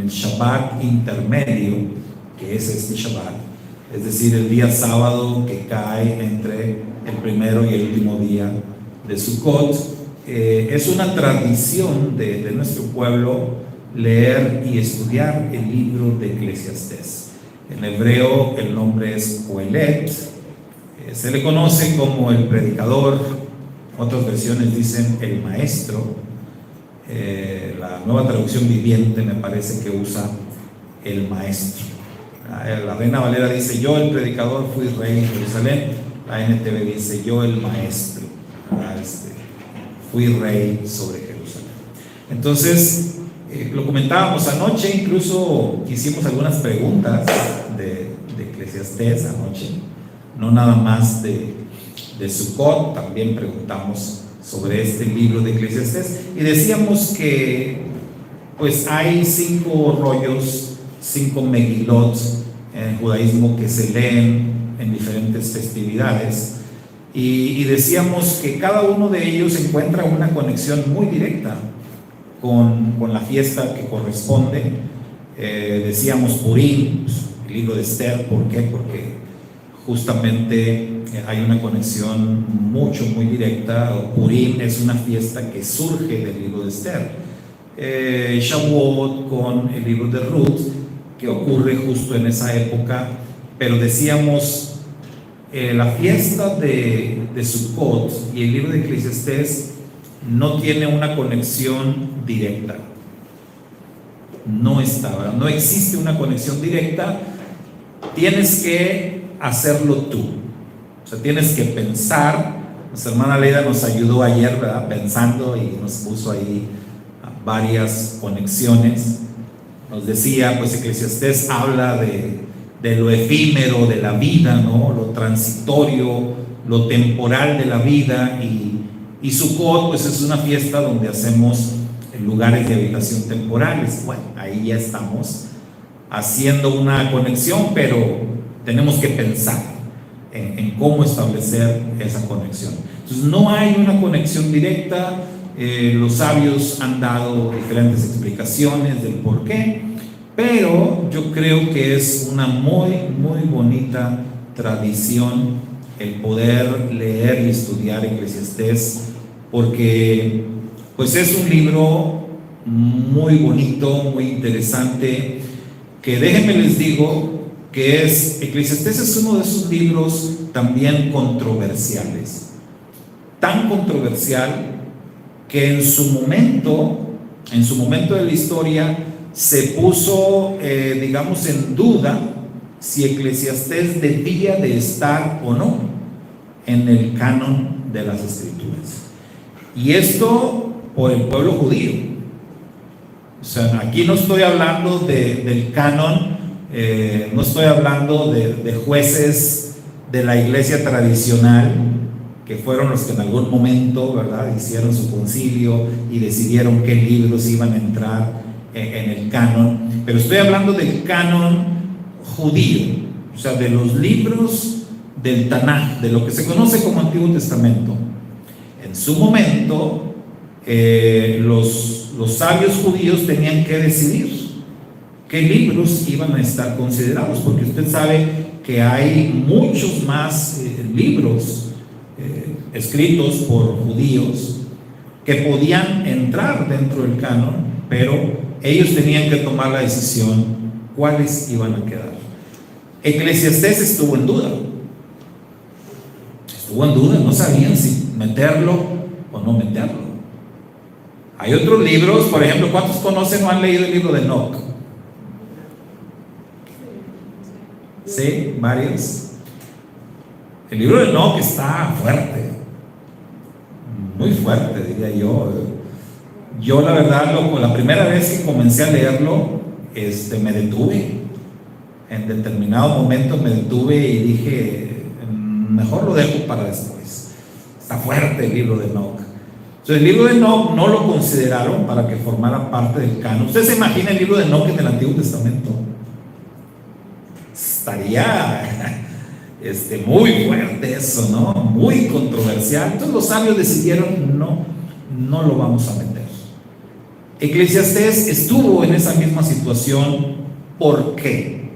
el Shabbat intermedio, que es este Shabbat, es decir, el día sábado que cae entre el primero y el último día de Sukkot. Es una tradición de nuestro pueblo leer y estudiar el libro de Eclesiastés. En hebreo el nombre es Qohelet, se le conoce como el predicador, otras versiones dicen el maestro. La Nueva Traducción Viviente me parece que usa el maestro. La Reina Valera dice: yo el predicador fui rey en Jerusalén. La NTV dice: yo el maestro fui rey sobre Jerusalén. Entonces, lo comentábamos anoche, incluso hicimos algunas preguntas de Eclesiastés anoche, no nada más de Sukkot, también preguntamos sobre este libro de Eclesiastés y decíamos que pues hay 5 rollos, 5 megilot en el judaísmo que se leen en diferentes festividades, y decíamos que cada uno de ellos encuentra una conexión muy directa con la fiesta que corresponde. Decíamos Purim, pues, el libro de Esther. ¿Por qué? Porque justamente hay una conexión muy directa. Purim es una fiesta que surge del libro de Esther. Shavuot con el libro de Ruth, que ocurre justo en esa época. Pero decíamos, la fiesta de Sukkot y el libro de Eclesiastés no tiene una conexión directa. No existe una conexión directa. Tienes que hacerlo tú. O sea, tienes que pensar. Nuestra hermana Leida nos ayudó ayer, ¿verdad?, pensando, y nos puso ahí varias conexiones. Nos decía, pues Eclesiastés habla de lo efímero de la vida, ¿no?, lo transitorio, lo temporal de la vida, y Sukkot pues es una fiesta donde hacemos lugares de habitación temporales. Bueno, ahí ya estamos haciendo una conexión, pero tenemos que pensar en cómo establecer esa conexión. Entonces no hay una conexión directa. Los sabios han dado diferentes explicaciones del por qué, pero yo creo que es una muy bonita tradición el poder leer y estudiar Eclesiastés, porque pues es un libro muy bonito, muy interesante, que déjenme les digo que Eclesiastés es uno de esos libros también controversiales, tan controversial que en su momento de la historia se puso, digamos, en duda si Eclesiastés debía de estar o no en el canon de las Escrituras. Y esto por el pueblo judío. O sea, aquí no estoy hablando del canon, no estoy hablando de jueces de la iglesia tradicional, que fueron los que en algún momento, ¿verdad?, hicieron su concilio y decidieron qué libros iban a entrar en el canon. Pero estoy hablando del canon judío, o sea, de los libros del Tanaj, de lo que se conoce como Antiguo Testamento. En su momento, los sabios judíos tenían que decidir qué libros iban a estar considerados, porque usted sabe que hay muchos más libros escritos por judíos que podían entrar dentro del canon, pero ellos tenían que tomar la decisión cuáles iban a quedar. Eclesiastés estuvo en duda, no sabían si meterlo o no meterlo. Hay otros libros, por ejemplo, ¿cuántos conocen o han leído el libro de Enoch? ¿Sí? ¿Varios? El libro de Enoch está fuerte, muy fuerte, diría yo. Yo la verdad, la primera vez que comencé a leerlo, me detuve. En determinado momento me detuve y dije, mejor lo dejo para después. Está fuerte el libro de Enoch. Entonces, el libro de Enoch no lo consideraron para que formara parte del canon. ¿Usted se imagina el libro de Enoch en el Antiguo Testamento? Estaría muy fuerte eso, ¿no? Muy controversial. Entonces los sabios decidieron no lo vamos a meter. Eclesiastés estuvo en esa misma situación. ¿Por qué?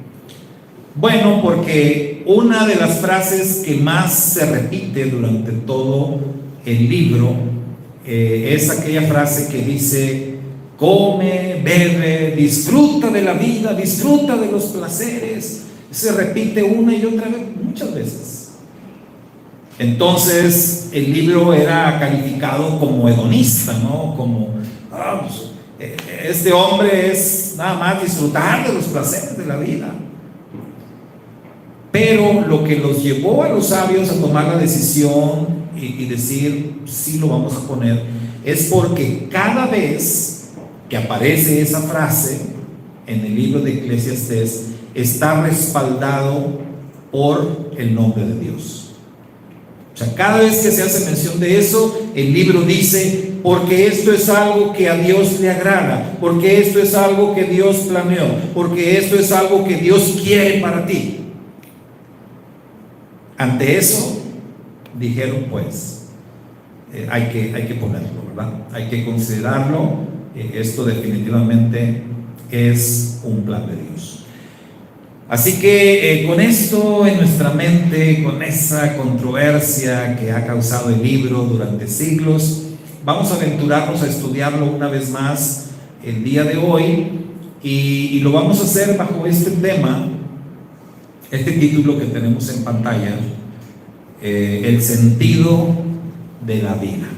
Bueno, porque una de las frases que más se repite durante todo el libro es aquella frase que dice: come, bebe, disfruta de la vida, disfruta de los placeres. Se repite una y otra vez, muchas veces. Entonces el libro era calificado como hedonista, ¿no? Como pues, este hombre es nada más disfrutar de los placeres de la vida. Pero lo que los llevó a los sabios a tomar la decisión y decir sí lo vamos a poner, es porque cada vez que aparece esa frase en el libro de Eclesiastés, está respaldado por el nombre de Dios. O sea, cada vez que se hace mención de eso, el libro dice: porque esto es algo que a Dios le agrada, porque esto es algo que Dios planeó, porque esto es algo que Dios quiere para ti. Ante eso dijeron, pues hay que ponerlo, ¿verdad? Hay que considerarlo. Esto definitivamente es un plan de Dios. Así que con esto en nuestra mente, con esa controversia que ha causado el libro durante siglos, vamos a aventurarnos a estudiarlo una vez más el día de hoy, y lo vamos a hacer bajo este tema, este título que tenemos en pantalla: el sentido de la vida.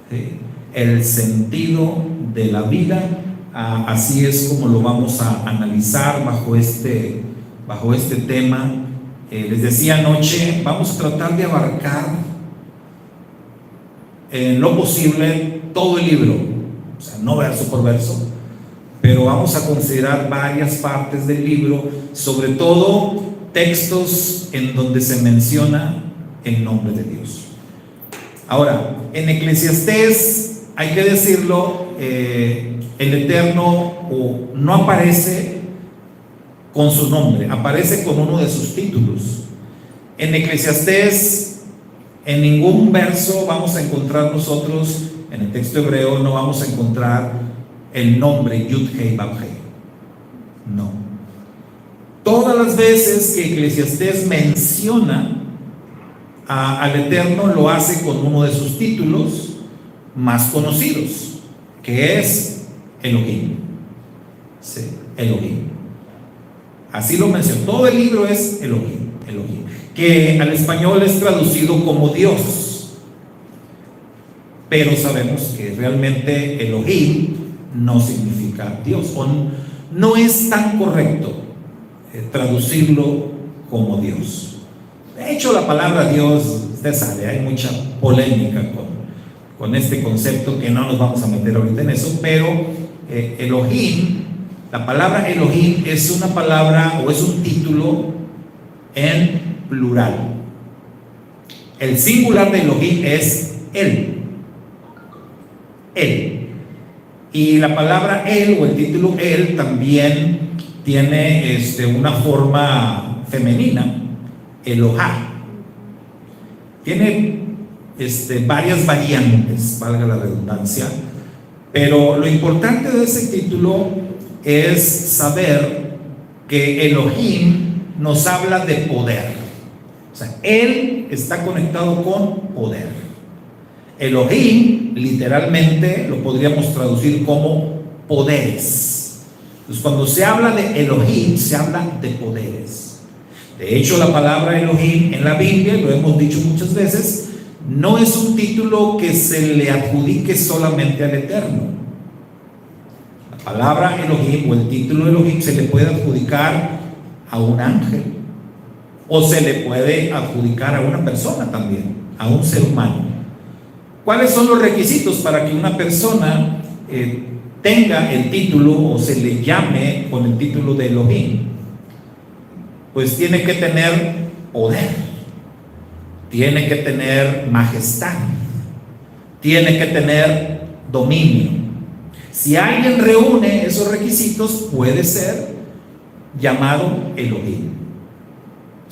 ¿Sí? El sentido de la vida. Así es como lo vamos a analizar bajo este tema. Les decía anoche, vamos a tratar de abarcar en lo posible todo el libro, o sea, no verso por verso, pero vamos a considerar varias partes del libro, sobre todo textos en donde se menciona el nombre de Dios. Ahora, en Eclesiastés, hay que decirlo, el Eterno no aparece con su nombre, aparece con uno de sus títulos. En Eclesiastés, en ningún verso vamos a encontrar nosotros, en el texto hebreo, no vamos a encontrar el nombre Yud-Hei Vav-Hei. No. Todas las veces que Eclesiastés menciona al Eterno, lo hace con uno de sus títulos más conocidos, que es Elohim. Sí, Elohim. Así lo menciona. Todo el libro es Elohim, Elohim, que al español es traducido como Dios. Pero sabemos que realmente Elohim no significa Dios, o no es tan correcto traducirlo como Dios. De hecho, la palabra Dios, usted sabe, hay mucha polémica con este concepto, que no nos vamos a meter ahorita en eso, pero Elohim, la palabra Elohim es una palabra o es un título en plural. El singular de Elohim es Él. Él. Y la palabra Él o el título Él también tiene una forma femenina, Elohá. Tiene varias variantes, valga la redundancia, pero lo importante de ese título es saber que Elohim nos habla de poder. O sea, Él está conectado con poder. Elohim literalmente lo podríamos traducir como poderes. Entonces, cuando se habla de Elohim, se habla de poderes. De hecho, la palabra Elohim en la Biblia, lo hemos dicho muchas veces, no es un título que se le adjudique solamente al Eterno. La palabra Elohim o el título Elohim se le puede adjudicar a un ángel, o se le puede adjudicar a una persona también, a un ser humano. ¿Cuáles son los requisitos para que una persona tenga el título o se le llame con el título de Elohim? Pues tiene que tener poder, tiene que tener majestad, tiene que tener dominio. Si alguien reúne esos requisitos, puede ser llamado Elohim.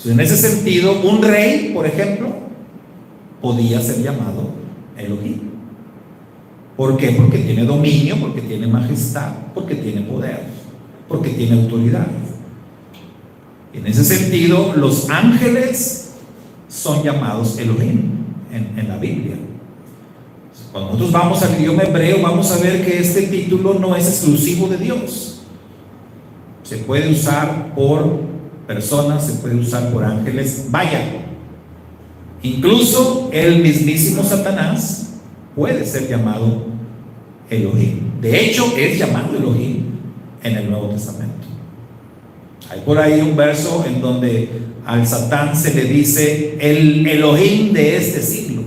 En ese sentido, un rey, por ejemplo, podía ser llamado Elohim. ¿Por qué? Porque tiene dominio, porque tiene majestad, porque tiene poder, porque tiene autoridad. En ese sentido, los ángeles son llamados Elohim en la Biblia. Cuando nosotros vamos al idioma hebreo, vamos a ver que este título no es exclusivo de Dios. Se puede usar por personas, se puede usar por ángeles. Vaya, incluso el mismísimo Satanás puede ser llamado Elohim. De hecho, es llamado Elohim en el Nuevo Testamento. Hay por ahí un verso en donde al Satán se le dice el Elohim de este siglo.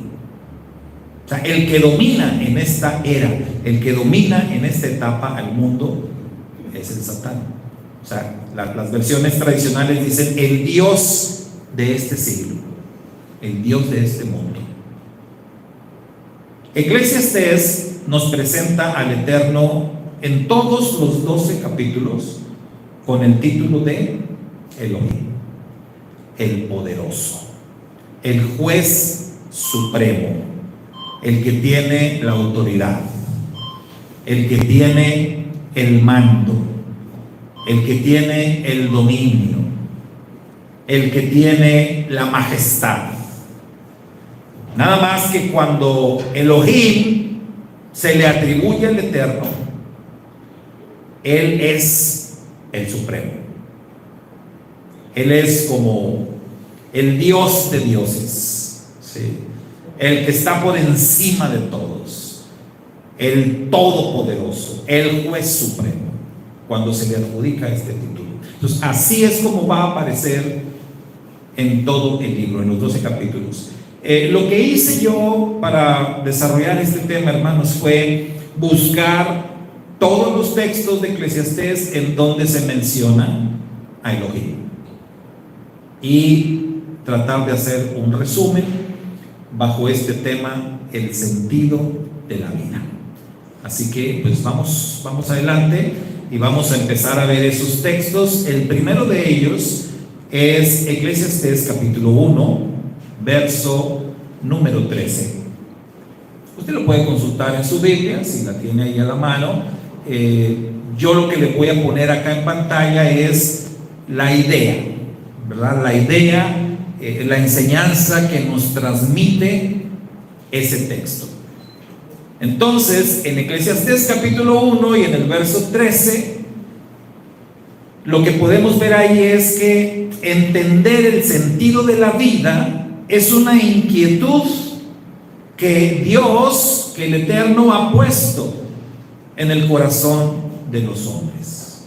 O sea, el que domina en esta era, el que domina en esta etapa al mundo es el Satán. O sea, las versiones tradicionales dicen el Dios de este siglo, el Dios de este mundo. Eclesiastés nos presenta al Eterno en todos los 12 capítulos con el título de Elohim, el poderoso, el juez supremo, el que tiene la autoridad, el que tiene el mando, el que tiene el dominio, el que tiene la majestad. Nada más que cuando Elohim se le atribuye al Eterno, Él es el Supremo. Él es como el Dios de dioses, ¿sí? El que está por encima de todos, el Todopoderoso, el Juez Supremo, cuando se le adjudica este título. Entonces, así es como va a aparecer en todo el libro, en los 12 capítulos. Lo que hice yo para desarrollar este tema, hermanos, fue buscar todos los textos de Eclesiastés en donde se menciona a Elohim y tratar de hacer un resumen bajo este tema, el sentido de la vida. Así que pues vamos adelante y vamos a empezar a ver esos textos. El primero de ellos es Eclesiastés capítulo 1, verso número 13. Usted lo puede consultar en su Biblia, si la tiene ahí a la mano. Yo lo que le voy a poner acá en pantalla es la idea, ¿verdad? La idea, la enseñanza que nos transmite ese texto. Entonces, en Eclesiastés capítulo 1 y en el verso 13, lo que podemos ver ahí es que entender el sentido de la vida es una inquietud que Dios, que el Eterno ha puesto en el corazón de los hombres.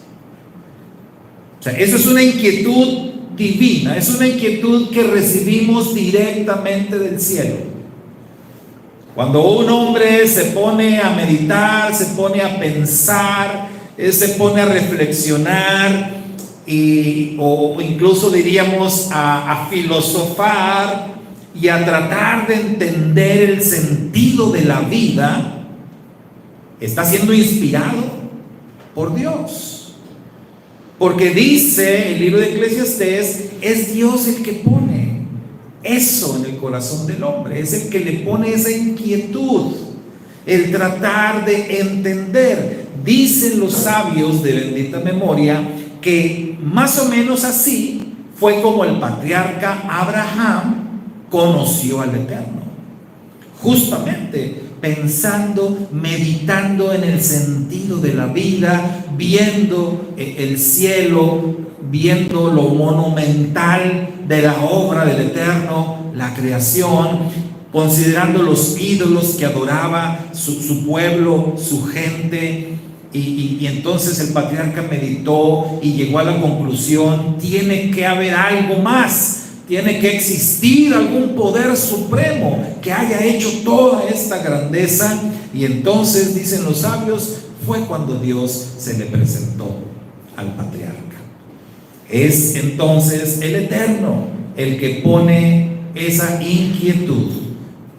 O sea, eso es una inquietud divina, es una inquietud que recibimos directamente del cielo. Cuando un hombre se pone a meditar, se pone a pensar, se pone a reflexionar o incluso diríamos a filosofar y a tratar de entender el sentido de la vida, está siendo inspirado por Dios. Porque dice el libro de Eclesiastés, es Dios el que pone eso en el corazón del hombre, es el que le pone esa inquietud, el tratar de entender. Dicen los sabios de bendita memoria que más o menos así fue como el patriarca Abraham conoció al Eterno, justamente pensando, meditando en el sentido de la vida, viendo el cielo, viendo lo monumental de la obra del Eterno, la creación, considerando los ídolos que adoraba su pueblo, su gente. Y entonces el patriarca meditó y llegó a la conclusión: tiene que haber algo más, tiene que existir algún poder supremo que haya hecho toda esta grandeza. Y entonces, dicen los sabios, fue cuando Dios se le presentó al patriarca. Es entonces el Eterno el que pone esa inquietud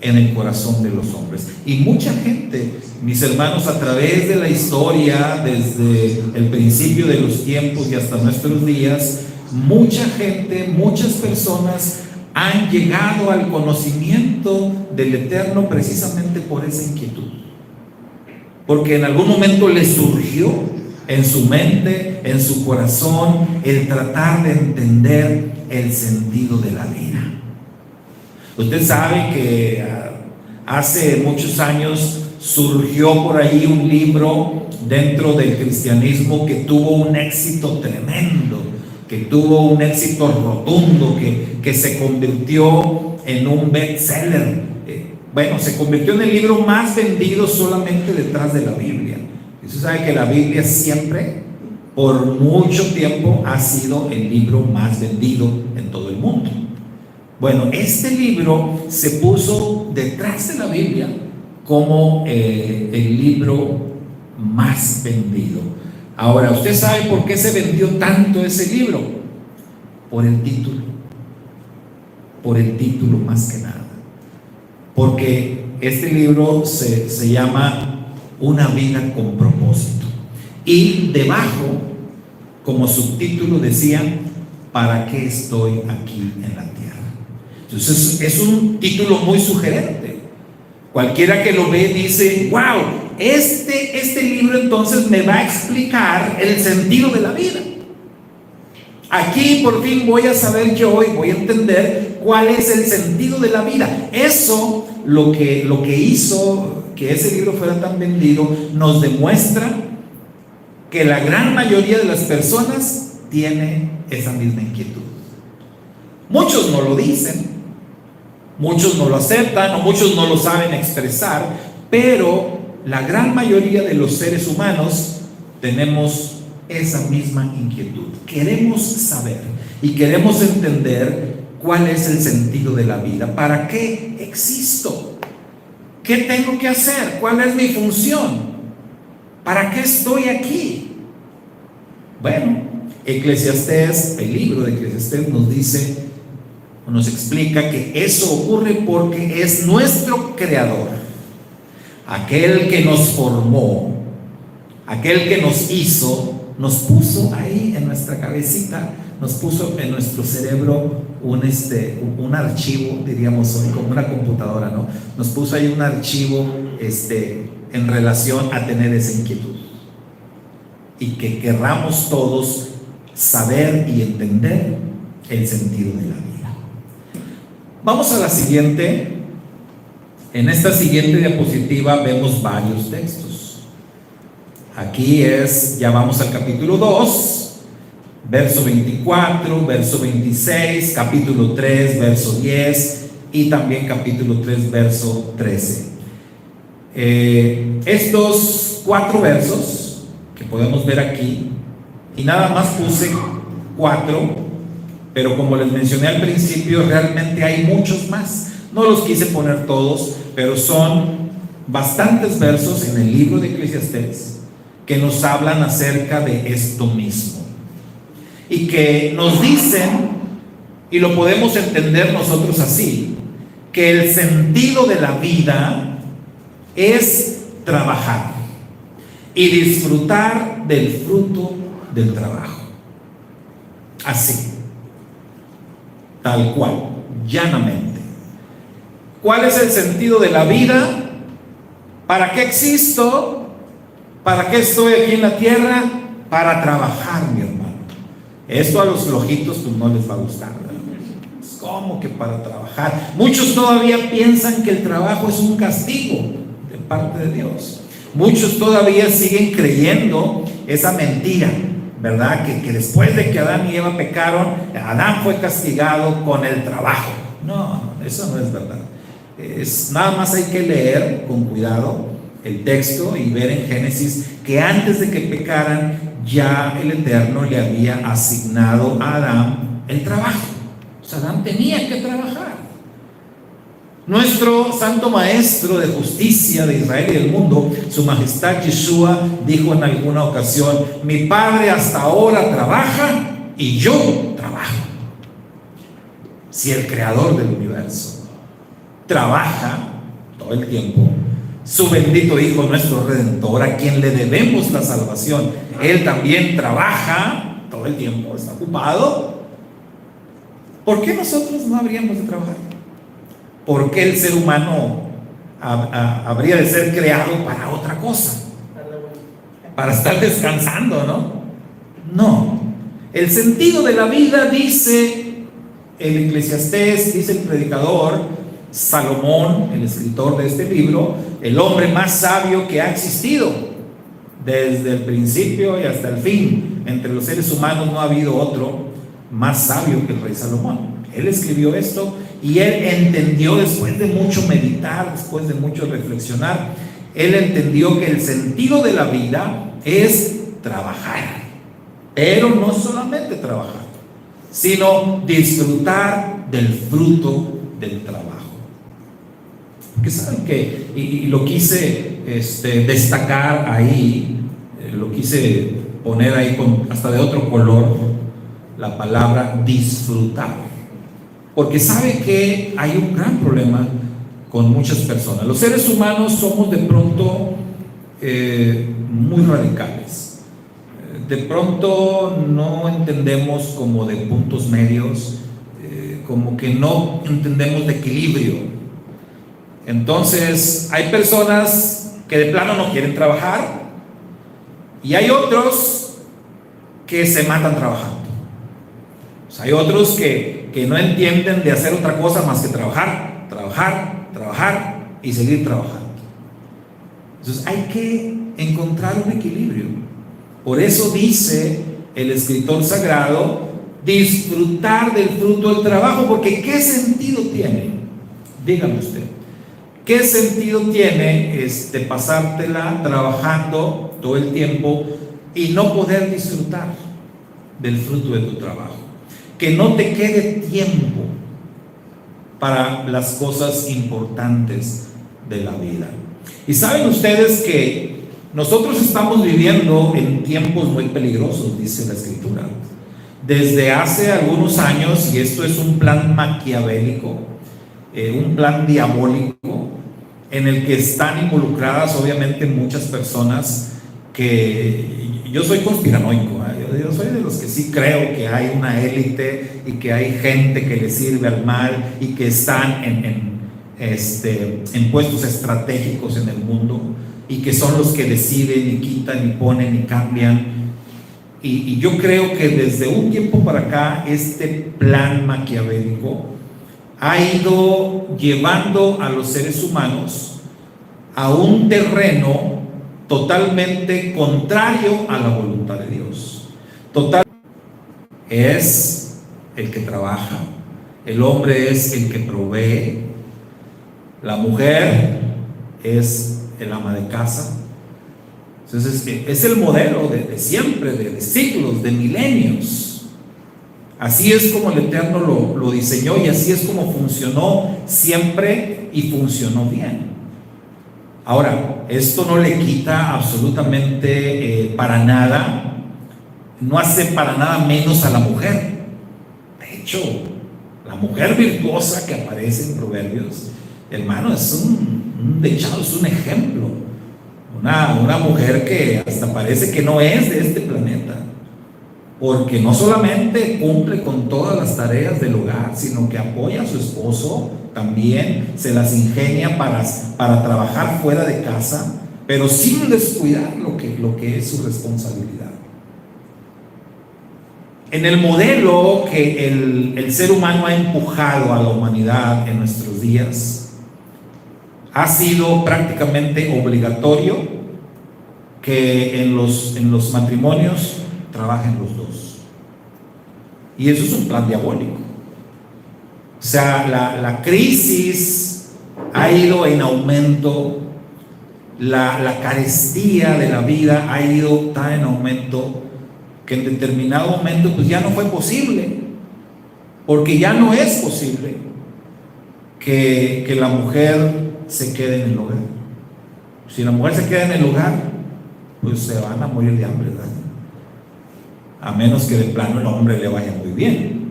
en el corazón de los hombres. Y mucha gente, mis hermanos, a través de la historia, desde el principio de los tiempos y hasta nuestros días, mucha gente, muchas personas han llegado al conocimiento del Eterno precisamente por esa inquietud. porque en algún momento le surgió en su mente, en su corazón, el tratar de entender el sentido de la vida. Usted sabe que hace muchos años surgió por ahí un libro dentro del cristianismo que tuvo un éxito tremendo, que tuvo un éxito rotundo, que se convirtió en un bestseller. Bueno, se convirtió en el libro más vendido solamente detrás de la Biblia. Y usted sabe que la Biblia siempre, por mucho tiempo, ha sido el libro más vendido en todo el mundo. Bueno, este libro se puso detrás de la Biblia como el libro más vendido. Ahora, ¿usted sabe por qué se vendió tanto ese libro? Por el título. Por el título más que nada. Porque este libro se llama Una vida con propósito. Y debajo, como subtítulo, decía: ¿para qué estoy aquí en la tierra? Entonces es un título muy sugerente. Cualquiera que lo ve dice: wow, este libro entonces me va a explicar el sentido de la vida. Aquí por fin voy a saber yo y voy a entender cuál es el sentido de la vida. Eso, lo que hizo que ese libro fuera tan vendido, nos demuestra que la gran mayoría de las personas tiene esa misma inquietud. Muchos no lo dicen, muchos no lo aceptan, o muchos no lo saben expresar, pero la gran mayoría de los seres humanos tenemos esa misma inquietud. Queremos saber y queremos entender cuál es el sentido de la vida. ¿Para qué existo? ¿Qué tengo que hacer? ¿Cuál es mi función? ¿Para qué estoy aquí? Bueno, Eclesiastés, el libro de Eclesiastés nos dice, nos explica que eso ocurre porque es nuestro creador, aquel que nos formó, aquel que nos hizo, nos puso ahí en nuestra cabecita, nos puso en nuestro cerebro un archivo, diríamos hoy, como una computadora, ¿no? Nos puso ahí un archivo en relación a tener esa inquietud, y que querramos todos saber y entender el sentido de la vida. Vamos a la siguiente. En esta siguiente diapositiva vemos varios textos. Aquí ya vamos al capítulo 2, verso 24, verso 26, capítulo 3, verso 10 y también capítulo 3, verso 13. Estos 4 versos que podemos ver aquí, y nada más puse 4, pero como les mencioné al principio, realmente hay muchos más. No los quise poner todos, pero son bastantes versos en el libro de Eclesiastés que nos hablan acerca de esto mismo, y que nos dicen, y lo podemos entender nosotros así, que el sentido de la vida es trabajar y disfrutar del fruto del trabajo. Así, tal cual, llanamente. ¿Cuál es el sentido de la vida? ¿Para qué existo? ¿Para qué estoy aquí en la tierra? Para trabajar, mi hermano. Esto a los flojitos pues no les va a gustar, ¿verdad? ¿Cómo que para trabajar? Muchos todavía piensan que el trabajo es un castigo de parte de Dios. Muchos todavía siguen creyendo esa mentira, ¿verdad? Que después de que Adán y Eva pecaron, Adán fue castigado con el trabajo. No, eso no es verdad. Nada más hay que leer con cuidado el texto y ver en Génesis que antes de que pecaran, ya el Eterno le había asignado a Adán el trabajo. O sea, Adán tenía que trabajar. Nuestro santo maestro de justicia de Israel y del mundo, su majestad Yeshua, dijo en alguna ocasión: mi padre hasta ahora trabaja y yo trabajo. Si el creador del universo trabaja todo el tiempo, su bendito Hijo, nuestro Redentor, a quien le debemos la salvación, Él también trabaja todo el tiempo, está ocupado. ¿Por qué nosotros no habríamos de trabajar? ¿Por qué el ser humano habría de ser creado para otra cosa? para estar descansando, ¿no? No. El sentido de la vida, dice el Eclesiastés, dice el predicador Salomón, el escritor de este libro, el hombre más sabio que ha existido desde el principio y hasta el fin. Entre los seres humanos no ha habido otro más sabio que el rey Salomón. Él escribió esto y él entendió, después de mucho meditar, después de mucho reflexionar, él entendió que el sentido de la vida es trabajar, pero no solamente trabajar, sino disfrutar del fruto del trabajo. Que saben que, y lo quise destacar ahí, lo quise poner ahí con hasta de otro color, la palabra disfrutar. Porque sabe que hay un gran problema con muchas personas. Los seres humanos somos de pronto muy radicales. De pronto no entendemos como de puntos medios, como que no entendemos de equilibrio. Entonces hay personas que de plano no quieren trabajar y hay otros que se matan trabajando. O sea, hay otros que no entienden de hacer otra cosa más que trabajar, trabajar, trabajar y seguir trabajando. Entonces hay que encontrar un equilibrio. Por eso dice el escritor sagrado, disfrutar del fruto del trabajo, porque ¿qué sentido tiene? Dígame usted, ¿qué sentido tiene pasártela trabajando todo el tiempo y no poder disfrutar del fruto de tu trabajo? Que no te quede tiempo para las cosas importantes de la vida. Y saben ustedes que nosotros estamos viviendo en tiempos muy peligrosos, dice la Escritura. Desde hace algunos años, y esto es un plan maquiavélico, un plan diabólico, en el que están involucradas obviamente muchas personas que yo soy conspiranoico, yo soy de los que sí creo que hay una élite y que hay gente que le sirve al mal y que están en puestos estratégicos en el mundo y que son los que deciden y quitan y ponen y cambian. Y yo creo que desde un tiempo para acá este plan maquiavélico ha ido llevando a los seres humanos a un terreno totalmente contrario a la voluntad de Dios. Es el que trabaja, el hombre es el que provee, la mujer es el ama de casa. Entonces es el modelo de siempre, de siglos, de milenios. Así es como el Eterno lo diseñó y así es como funcionó siempre y funcionó bien. Ahora, esto no le quita absolutamente para nada, no hace para nada menos a la mujer. De hecho, la mujer virtuosa que aparece en Proverbios, hermano, es un dechado, es un ejemplo. Una mujer que hasta parece que no es de este planeta, porque no solamente cumple con todas las tareas del hogar, sino que apoya a su esposo, también se las ingenia para trabajar fuera de casa, pero sin descuidar lo que es su responsabilidad. En el modelo que el ser humano ha empujado a la humanidad en nuestros días, ha sido prácticamente obligatorio que en los matrimonios trabajen los dos. Y eso es un plan diabólico. O sea, la crisis ha ido en aumento, la carestía de la vida ha ido tan en aumento que en determinado momento pues ya no fue posible, porque ya no es posible que la mujer se quede en el hogar. Si la mujer se queda en el hogar, pues se van a morir de hambre, ¿verdad? A menos que de plano el hombre le vaya muy bien.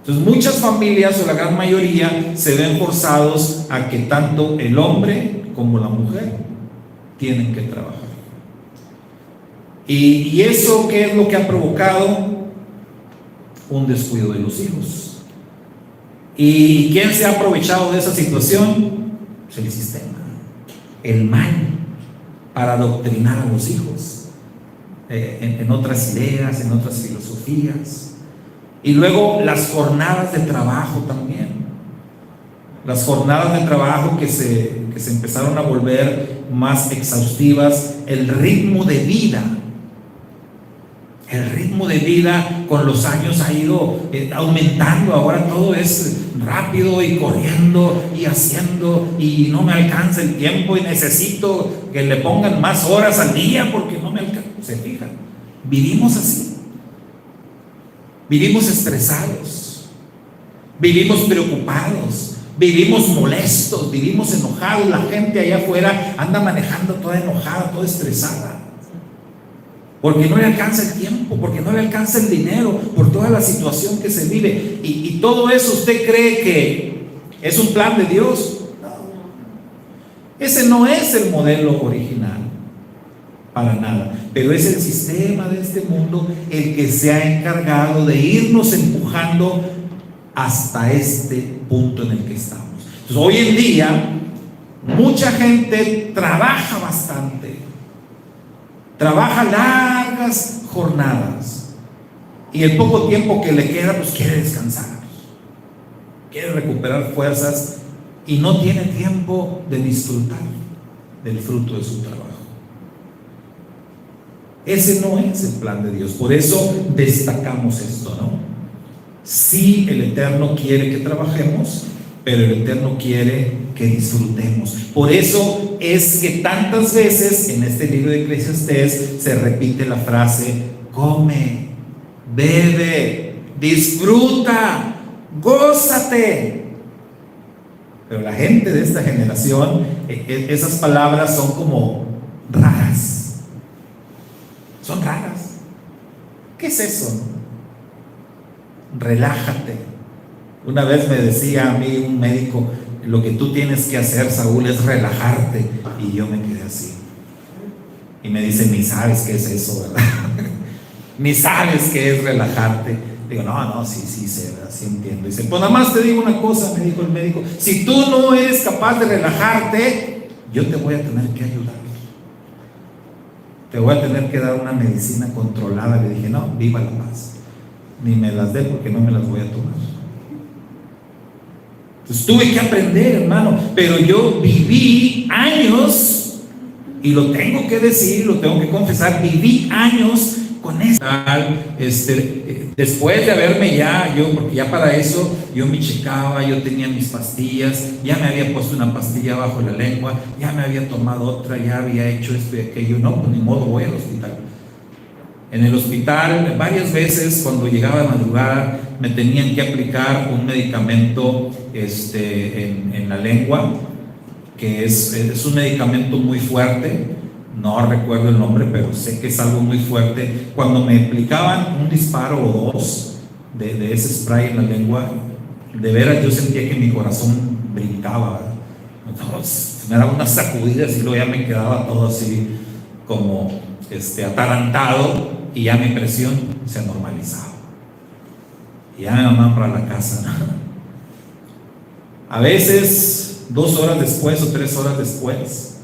Entonces muchas familias, o la gran mayoría, se ven forzados a que tanto el hombre como la mujer tienen que trabajar. ¿Y eso qué es lo que ha provocado? Un descuido de los hijos. ¿Y quién se ha aprovechado de esa situación? Pues el sistema, el mal, para adoctrinar a los hijos. en otras ideas, en otras filosofías. Y luego las jornadas de trabajo también. Las jornadas de trabajo que se empezaron a volver más exhaustivas. El ritmo de vida con los años ha ido aumentando. Ahora todo es rápido y corriendo y haciendo, y no me alcanza el tiempo y necesito que le pongan más horas al día porque no me alcanza. ¿Se fijan? Vivimos así. Vivimos estresados, vivimos preocupados, vivimos molestos, vivimos enojados. La gente allá afuera anda manejando toda enojada, toda estresada, porque no le alcanza el tiempo, porque no le alcanza el dinero, por toda la situación que se vive. Y todo eso, ¿usted cree que es un plan de Dios? No. Ese no es el modelo original, para nada. Pero es el sistema de este mundo el que se ha encargado de irnos empujando hasta este punto en el que estamos. Entonces, hoy en día, mucha gente trabaja bastante, trabaja largas jornadas, y el poco tiempo que le queda, pues quiere descansar, quiere recuperar fuerzas, y no tiene tiempo de disfrutar del fruto de su trabajo. Ese no es el plan de Dios. Por eso destacamos esto, ¿no? Sí, el Eterno quiere que trabajemos, pero el Eterno quiere que disfrutemos. Por eso es que tantas veces en este libro de Eclesiastés se repite la frase: come, bebe, disfruta, gózate. Pero la gente de esta generación, esas palabras son como raras. Son raras. ¿Qué es eso? Relájate. Una vez me decía a mí un médico: lo que tú tienes que hacer, Saúl, es relajarte. Y yo me quedé así. Y me dice: ni sabes qué es eso, ¿verdad? Ni sabes qué es relajarte. Digo: no, sí sé, ¿verdad? Sí entiendo. Dice: pues nada más te digo una cosa, me dijo el médico: si tú no eres capaz de relajarte, yo te voy a tener que ayudar. Te voy a tener que dar una medicina controlada. Le dije: no, viva la paz. Ni me las dé, porque no me las voy a tomar. Entonces tuve que aprender, hermano. Pero yo viví años, y lo tengo que decir, lo tengo que confesar, viví años con esto. Después de haberme porque ya para eso yo me checaba, yo tenía mis pastillas, ya me había puesto una pastilla bajo la lengua, ya me había tomado otra, ya había hecho esto y aquello. No, pues ni modo, voy al hospital. En el hospital, varias veces cuando llegaba de madrugada, me tenían que aplicar un medicamento en la lengua, que es un medicamento muy fuerte. No recuerdo el nombre, pero sé que es algo muy fuerte. Cuando me aplicaban un disparo o dos de ese spray en la lengua, de veras yo sentía que mi corazón brincaba. Entonces, me daba unas sacudidas y luego ya me quedaba todo así como atarantado, y ya mi presión se normalizaba. Y ya me mandaban para la casa, ¿no? A veces 2 horas después o 3 horas después,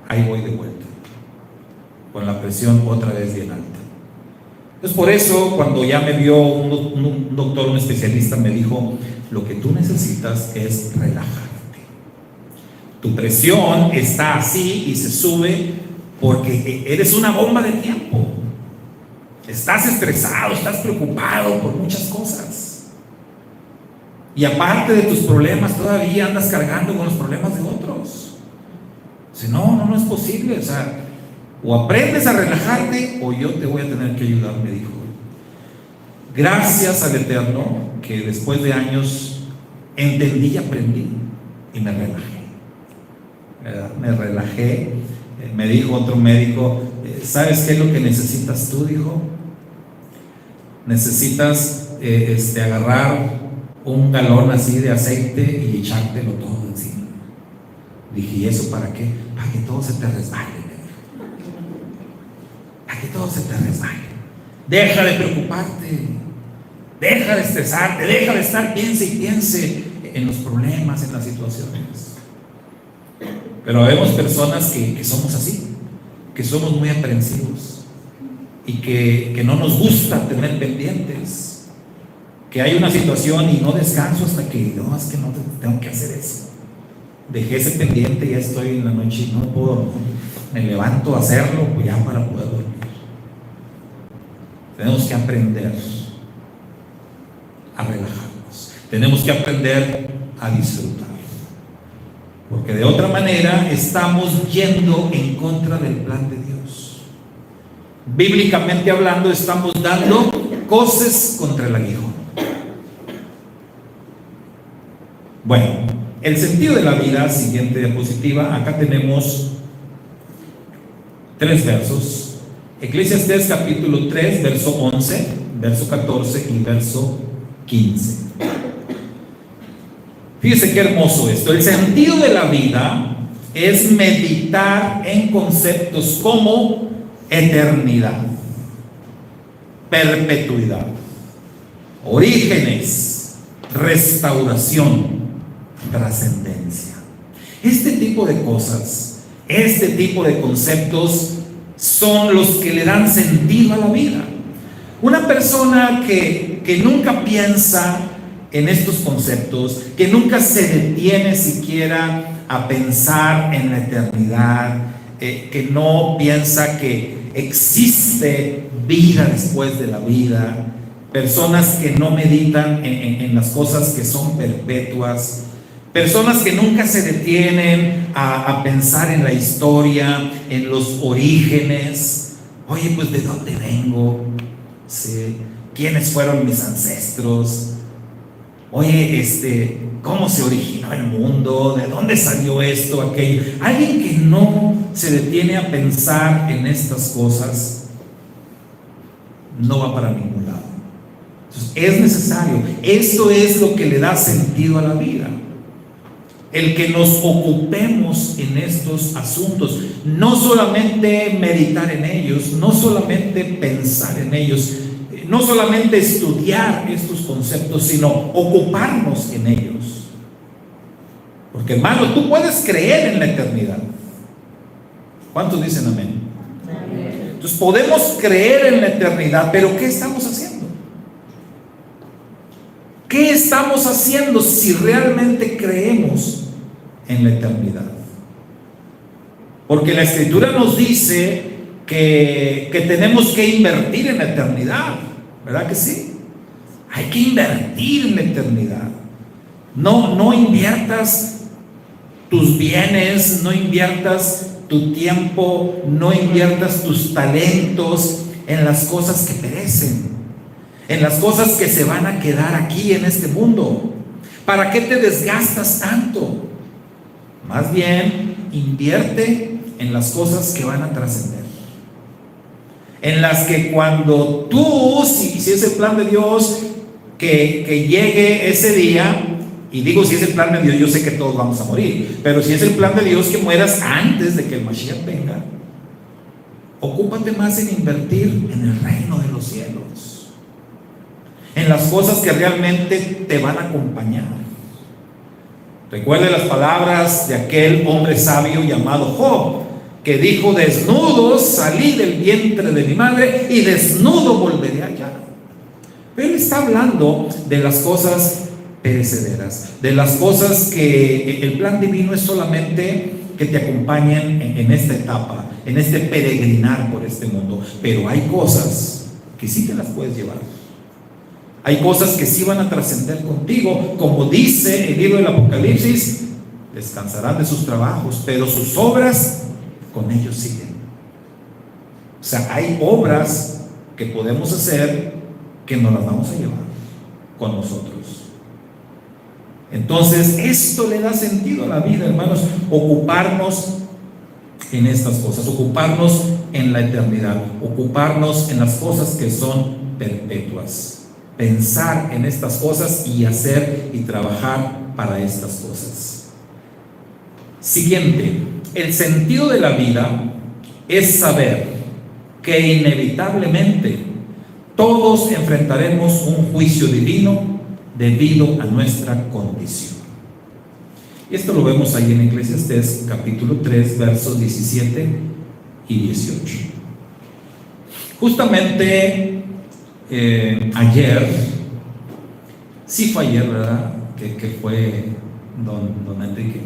ahí voy de vuelta, con la presión otra vez bien alta. Entonces, por eso, cuando ya me vio un doctor, un especialista, me dijo: lo que tú necesitas es relajarte. Tu presión está así y se sube porque eres una bomba de tiempo. Estás estresado, estás preocupado por muchas cosas. Y aparte de tus problemas, todavía andas cargando con los problemas de otros. Dice: no es posible. O sea, o aprendes a relajarte o yo te voy a tener que ayudar, me dijo. Gracias al Eterno, que después de años entendí y aprendí, y me relajé. ¿Verdad? Me relajé. Me dijo otro médico: ¿sabes qué es lo que necesitas tú? Dijo: necesitas agarrar un galón así de aceite y echártelo todo encima. Dije: ¿y eso para qué? Para que todo se te resbale. Para que todo se te resbale. Deja de preocuparte, deja de estresarte, deja de estar piense y piense en los problemas, en las situaciones. Pero vemos personas que somos así, que somos muy aprensivos, y que no nos gusta tener pendientes, que hay una situación y no descanso hasta que, no, es que no tengo que hacer eso. Dejé ese pendiente, ya estoy en la noche y no puedo, me levanto a hacerlo pues ya para poder dormir. Tenemos que aprender a relajarnos, tenemos que aprender a disfrutar, porque de otra manera estamos yendo en contra del plan de Dios. Bíblicamente hablando, estamos dando coces contra el aguijón. Bueno, el sentido de la vida, siguiente diapositiva, acá tenemos 3 versos. Eclesiastés capítulo 3, verso 11, verso 14 y verso 15. Fíjese qué hermoso esto. El sentido de la vida es meditar en conceptos como eternidad, perpetuidad, orígenes, restauración, trascendencia. Este tipo de cosas, este tipo de conceptos son los que le dan sentido a la vida. Una persona que nunca piensa en estos conceptos, que nunca se detiene siquiera a pensar en la eternidad, que no piensa que existe vida después de la vida, personas que no meditan en las cosas que son perpetuas, personas que nunca se detienen a pensar en la historia, en los orígenes. Oye, pues ¿de dónde vengo? ¿Sí? ¿Quiénes fueron mis ancestros? Oye, ¿cómo se originó el mundo? ¿De dónde salió esto, aquello? Alguien que no se detiene a pensar en estas cosas no va para ningún lado. Entonces, es necesario. Esto es lo que le da sentido a la vida. El que nos ocupemos en estos asuntos, no solamente meditar en ellos, no solamente pensar en ellos, no solamente estudiar estos conceptos, sino ocuparnos en ellos. Porque, hermano, tú puedes creer en la eternidad. ¿Cuántos dicen amén? Amén. Entonces podemos creer en la eternidad, pero ¿qué estamos haciendo? ¿Qué estamos haciendo si realmente creemos en la eternidad? Porque la Escritura nos dice que tenemos que invertir en la eternidad, ¿verdad que sí? Hay que invertir en la eternidad. No inviertas tus bienes, no inviertas tu tiempo, no inviertas tus talentos en las cosas que perecen, en las cosas que se van a quedar aquí en este mundo. ¿Para qué te desgastas tanto? Más bien, invierte en las cosas que van a trascender, en las que cuando tú, si es el plan de Dios, que llegue ese día, y digo si es el plan de Dios, yo sé que todos vamos a morir, pero si es el plan de Dios que mueras antes de que el Mashiach venga, ocúpate más en invertir en el reino de los cielos, en las cosas que realmente te van a acompañar. Recuerde las palabras de aquel hombre sabio llamado Job, que dijo: desnudo salí del vientre de mi madre y desnudo volveré allá. Pero él está hablando de las cosas perecederas, de las cosas que el plan divino es solamente que te acompañen en esta etapa, en este peregrinar por este mundo. Pero hay cosas que sí te las puedes llevar. Hay cosas que sí van a trascender contigo, como dice el libro del Apocalipsis: descansarán de sus trabajos, pero sus obras con ellos siguen. O sea, hay obras que podemos hacer que nos las vamos a llevar con nosotros. Entonces, esto le da sentido a la vida, hermanos, ocuparnos en estas cosas, ocuparnos en la eternidad, ocuparnos en las cosas que son perpetuas, pensar en estas cosas y hacer y trabajar para estas cosas. Siguiente, el sentido de la vida es saber que inevitablemente todos enfrentaremos un juicio divino debido a nuestra condición. Y esto lo vemos ahí en Eclesiastés capítulo 3, versos 17 y 18. Justamente ayer, sí fue ayer, ¿verdad? Que fue don Enrique.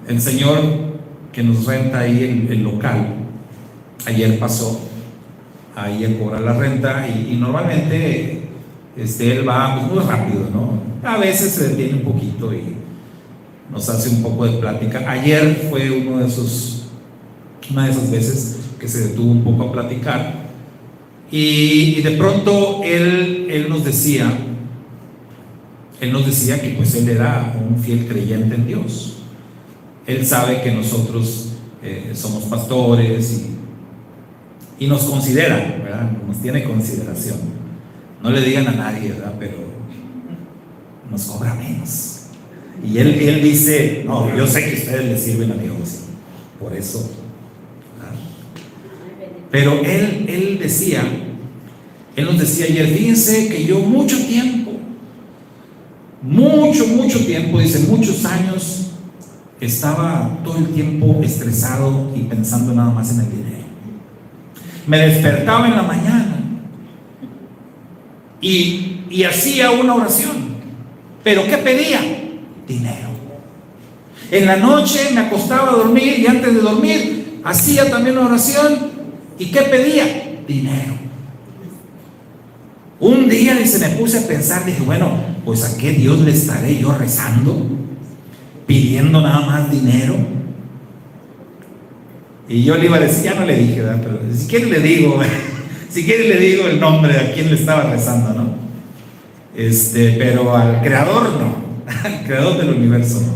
El señor que nos renta ahí el local, ayer pasó ahí a cobrar la renta y normalmente él va pues, muy rápido, ¿no? A veces se detiene un poquito y nos hace un poco de plática. Ayer fue una de esas veces que se detuvo un poco a platicar y de pronto él nos decía que pues él era un fiel creyente en Dios. Él sabe que nosotros somos pastores y nos considera, ¿verdad? Nos tiene consideración. No le digan a nadie, ¿verdad? Pero nos cobra menos. Y él dice, no, yo sé que ustedes le sirven a Dios, por eso. Pero él nos decía ayer, fíjense que yo mucho tiempo, dice, muchos años, estaba todo el tiempo estresado y pensando nada más en el dinero. Me despertaba en la mañana y hacía una oración. ¿Pero qué pedía? Dinero. En la noche me acostaba a dormir y antes de dormir hacía también una oración. ¿Y qué pedía? Dinero. Un día, dice, me puse a pensar, dije, bueno, pues ¿a qué Dios le estaré yo rezando? Pidiendo nada más dinero. Y yo le iba a decir, ya no le dije, ¿verdad? Pero si quiere le digo, el nombre a quien le estaba rezando, ¿no? Pero al creador no, al creador del universo no.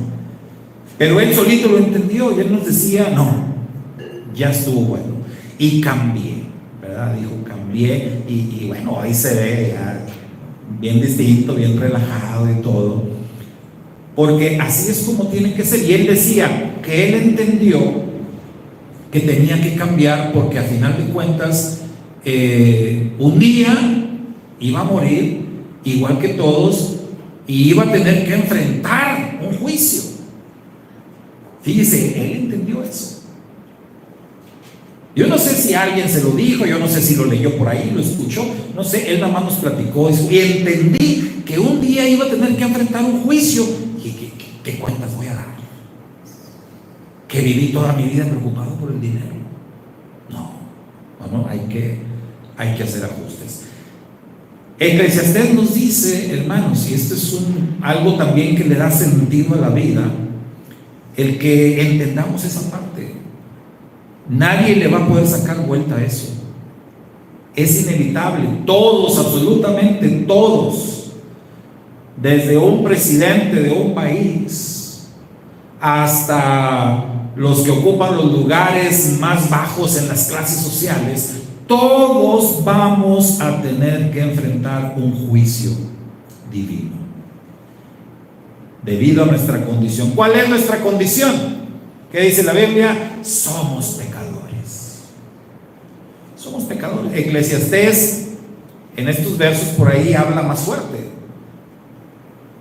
Pero él solito lo entendió y él nos decía, no, ya estuvo bueno. Y cambié, ¿verdad? Dijo, cambié y bueno, ahí se ve ya bien distinto, bien relajado y todo. Porque así es como tiene que ser. Y él decía que él entendió que tenía que cambiar porque a final de cuentas un día iba a morir igual que todos y iba a tener que enfrentar un juicio. Fíjese, él entendió eso. Yo no sé si alguien se lo dijo, yo no sé si lo leyó por ahí, lo escuchó, no sé, él nada más nos platicó eso y entendí que un día iba a tener que enfrentar un juicio. ¿Qué cuentas voy a dar? ¿Que viví toda mi vida preocupado por el dinero? No, hay que hacer ajustes. Eclesiastés nos dice, hermanos, y esto es algo también que le da sentido a la vida, el que entendamos esa parte. Nadie le va a poder sacar vuelta a eso. Es inevitable. Todos, absolutamente todos, desde un presidente de un país hasta los que ocupan los lugares más bajos en las clases sociales, todos vamos a tener que enfrentar un juicio divino debido a nuestra condición. ¿Cuál es nuestra condición? ¿Qué dice la Biblia? Somos pecadores. Somos pecadores. Eclesiastés en estos versos por ahí habla más fuerte.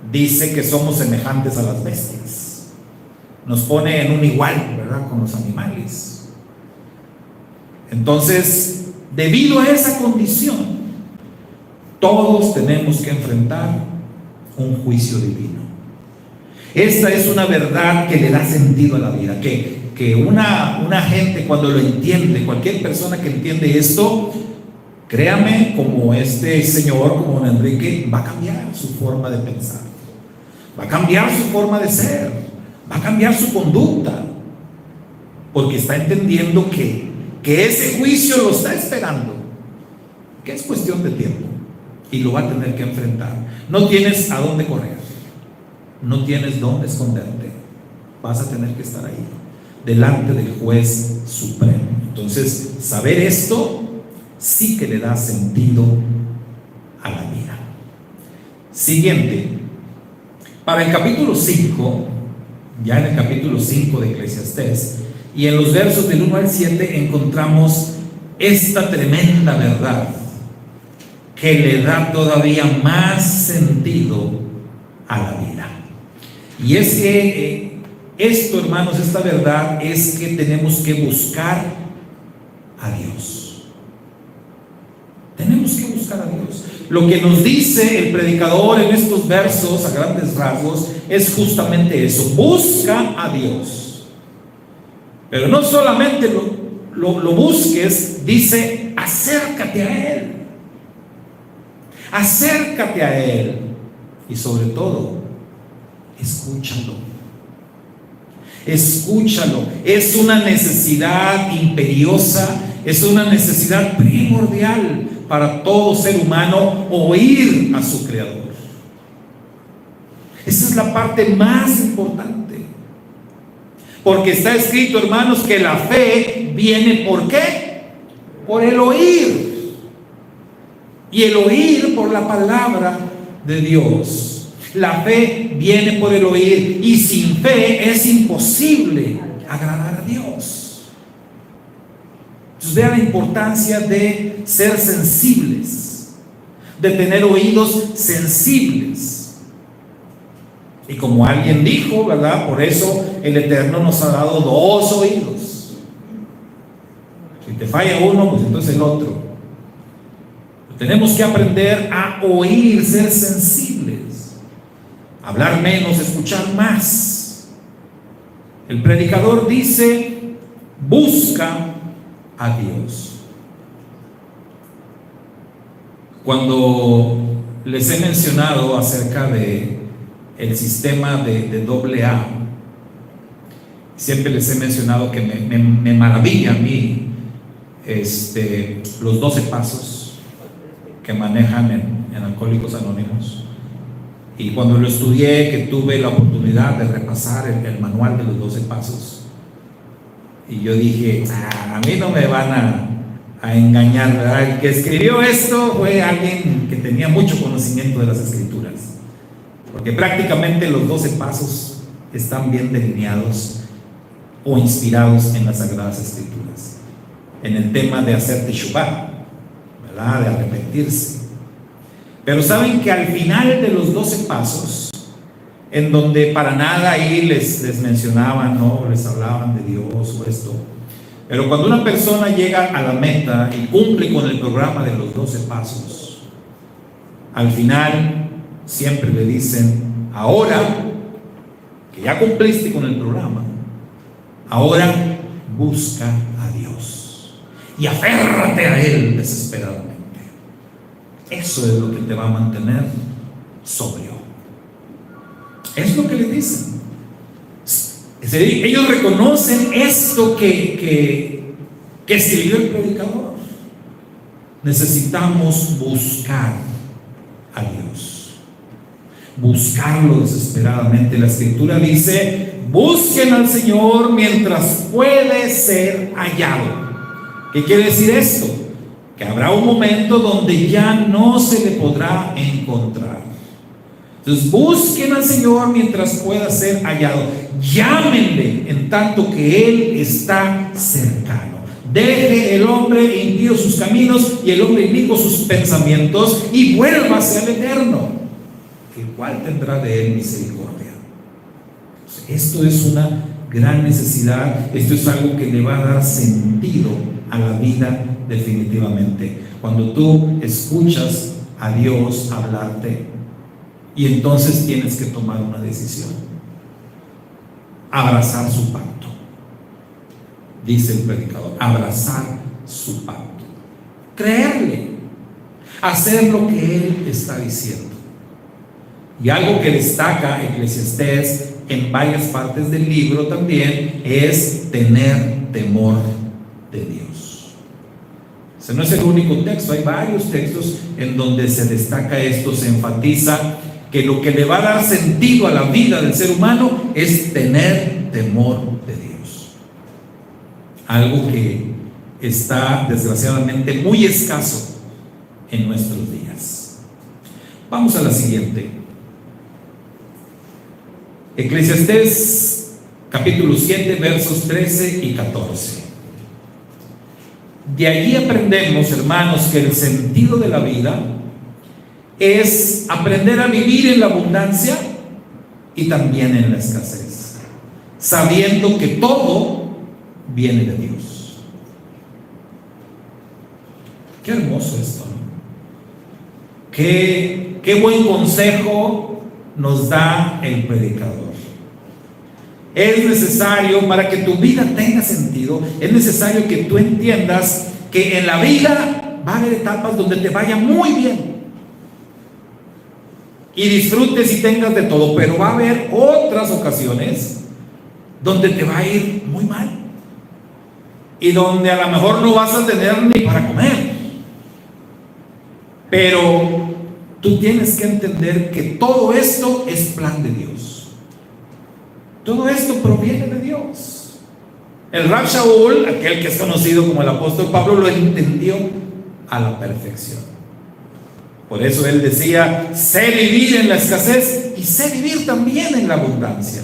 Dice que somos semejantes a las bestias. Nos pone en un igual, ¿verdad?, con los animales. Entonces, debido a esa condición, todos tenemos que enfrentar un juicio divino. Esta es una verdad que le da sentido a la vida, que una gente cuando lo entiende, cualquier persona que entiende esto, créame, como este señor, como don Enrique, va a cambiar su forma de pensar, va a cambiar su forma de ser, va a cambiar su conducta, porque está entendiendo que ese juicio lo está esperando, que es cuestión de tiempo y lo va a tener que enfrentar. No tienes a dónde correr, no tienes dónde esconderte, vas a tener que estar ahí delante del juez supremo. Entonces, saber esto sí que le da sentido a la vida. Siguiente, para el capítulo 5, ya en el capítulo 5 de Eclesiastés, y en los versos del 1 al 7 encontramos esta tremenda verdad que le da todavía más sentido a la vida. Y es que esto, hermanos, esta verdad es que tenemos que buscar a Dios. Tenemos que buscar a Dios. Lo que nos dice el predicador en estos versos, a grandes rasgos, es justamente eso: busca a Dios. Pero no solamente lo busques, dice: acércate a Él. Acércate a Él. Y sobre todo, escúchalo. Escúchalo. Es una necesidad imperiosa, es una necesidad primordial para todo ser humano, oír a su Creador. Esa es la parte más importante. Porque está escrito, hermanos, que la fe viene ¿por qué? Por el oír. Y el oír por la palabra de Dios. La fe viene por el oír, y sin fe es imposible agradar a Dios. Entonces vea la importancia de ser sensibles, de tener oídos sensibles. Y como alguien dijo, ¿verdad? Por eso el Eterno nos ha dado 2 oídos. Si te falla uno, pues entonces el otro. Tenemos que aprender a oír, ser sensibles, hablar menos, escuchar más. El predicador dice: busca a Dios. Cuando les he mencionado acerca de el sistema de AA, siempre les he mencionado que me maravilla a mí los 12 pasos que manejan en Alcohólicos Anónimos. Y cuando lo estudié, que tuve la oportunidad de repasar el manual de los 12 pasos, y yo dije: a mí no me van a engañar, ¿verdad? El que escribió esto fue alguien que tenía mucho conocimiento de las Escrituras, porque prácticamente los 12 pasos están bien delineados o inspirados en las Sagradas Escrituras, en el tema de hacer teshuvá, ¿verdad? De arrepentirse. Pero saben que al final de los 12 pasos, en donde para nada ahí les mencionaban, ¿no? Les hablaban de Dios o esto, pero cuando una persona llega a la meta y cumple con el programa de los 12 pasos, al final siempre le dicen: ahora que ya cumpliste con el programa, ahora busca a Dios y aférrate a Él desesperadamente. Eso es lo que te va a mantener sobrio. Es lo que le dicen. Ellos reconocen esto que escribió el predicador. Necesitamos buscar a Dios, buscarlo desesperadamente. La Escritura dice: busquen al Señor mientras puede ser hallado. ¿Qué quiere decir esto? Que habrá un momento donde ya no se le podrá encontrar. Entonces busquen al Señor mientras pueda ser hallado. Llámenle en tanto que Él está cercano. Deje el hombre impío sus caminos y el hombre inicuo sus pensamientos, y vuélvase al Eterno, el cual tendrá de él misericordia. Esto es una gran necesidad. Esto es algo que le va a dar sentido a la vida definitivamente. Cuando tú escuchas a Dios hablarte, y entonces tienes que tomar una decisión: abrazar su pacto. Dice el predicador: abrazar su pacto, creerle, hacer lo que Él está diciendo. Y algo que destaca Eclesiastés en varias partes del libro también es tener temor de Dios. Ese no es el único texto, hay varios textos en donde se destaca esto, se enfatiza que lo que le va a dar sentido a la vida del ser humano es tener temor de Dios. Algo que está desgraciadamente muy escaso en nuestros días. Vamos a la siguiente. Eclesiastés capítulo 7 versos 13 y 14. De allí aprendemos, hermanos, que el sentido de la vida es aprender a vivir en la abundancia y también en la escasez, sabiendo que todo viene de Dios. Qué hermoso esto, ¿no? Qué buen consejo nos da el predicador. Es necesario, para que tu vida tenga sentido, es necesario que tú entiendas que en la vida va a haber etapas donde te vaya muy bien y disfrutes y tengas de todo, pero va a haber otras ocasiones donde te va a ir muy mal y donde a lo mejor no vas a tener ni para comer. Pero tú tienes que entender que todo esto es plan de Dios. Todo esto proviene de Dios. El Rab Shaul, aquel que es conocido como el apóstol Pablo, lo entendió a la perfección. Por eso él decía: sé vivir en la escasez y sé vivir también en la abundancia.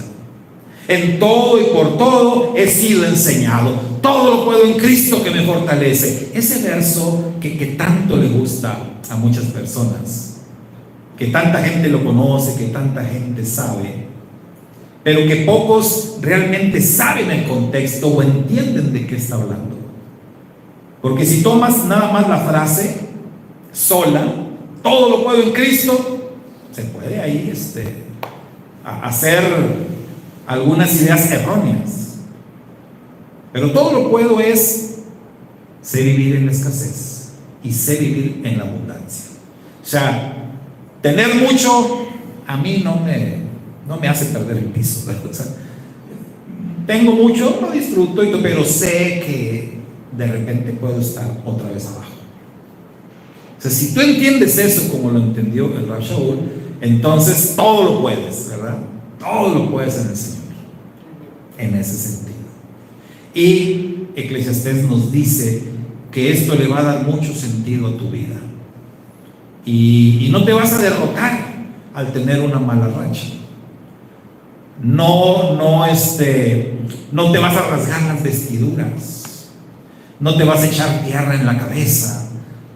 En todo y por todo he sido enseñado. Todo lo puedo en Cristo que me fortalece. Ese verso que tanto le gusta a muchas personas, que tanta gente lo conoce, que tanta gente sabe, pero que pocos realmente saben el contexto o entienden de qué está hablando. Porque si tomas nada más la frase sola, todo lo puedo en Cristo, se puede ahí hacer algunas ideas erróneas. Pero todo lo puedo es sé vivir en la escasez y sé vivir en la abundancia. O sea, tener mucho a mí no me hace perder el piso, ¿verdad? O sea, tengo mucho, lo disfruto, pero sé que de repente puedo estar otra vez abajo. O sea, si tú entiendes eso como lo entendió el Rab Shaul, entonces todo lo puedes, ¿verdad? Todo lo puedes en el Señor, en ese sentido. Y Eclesiastés nos dice que esto le va a dar mucho sentido a tu vida. Y no te vas a derrotar al tener una mala racha. No te vas a rasgar las vestiduras. No te vas a echar tierra en la cabeza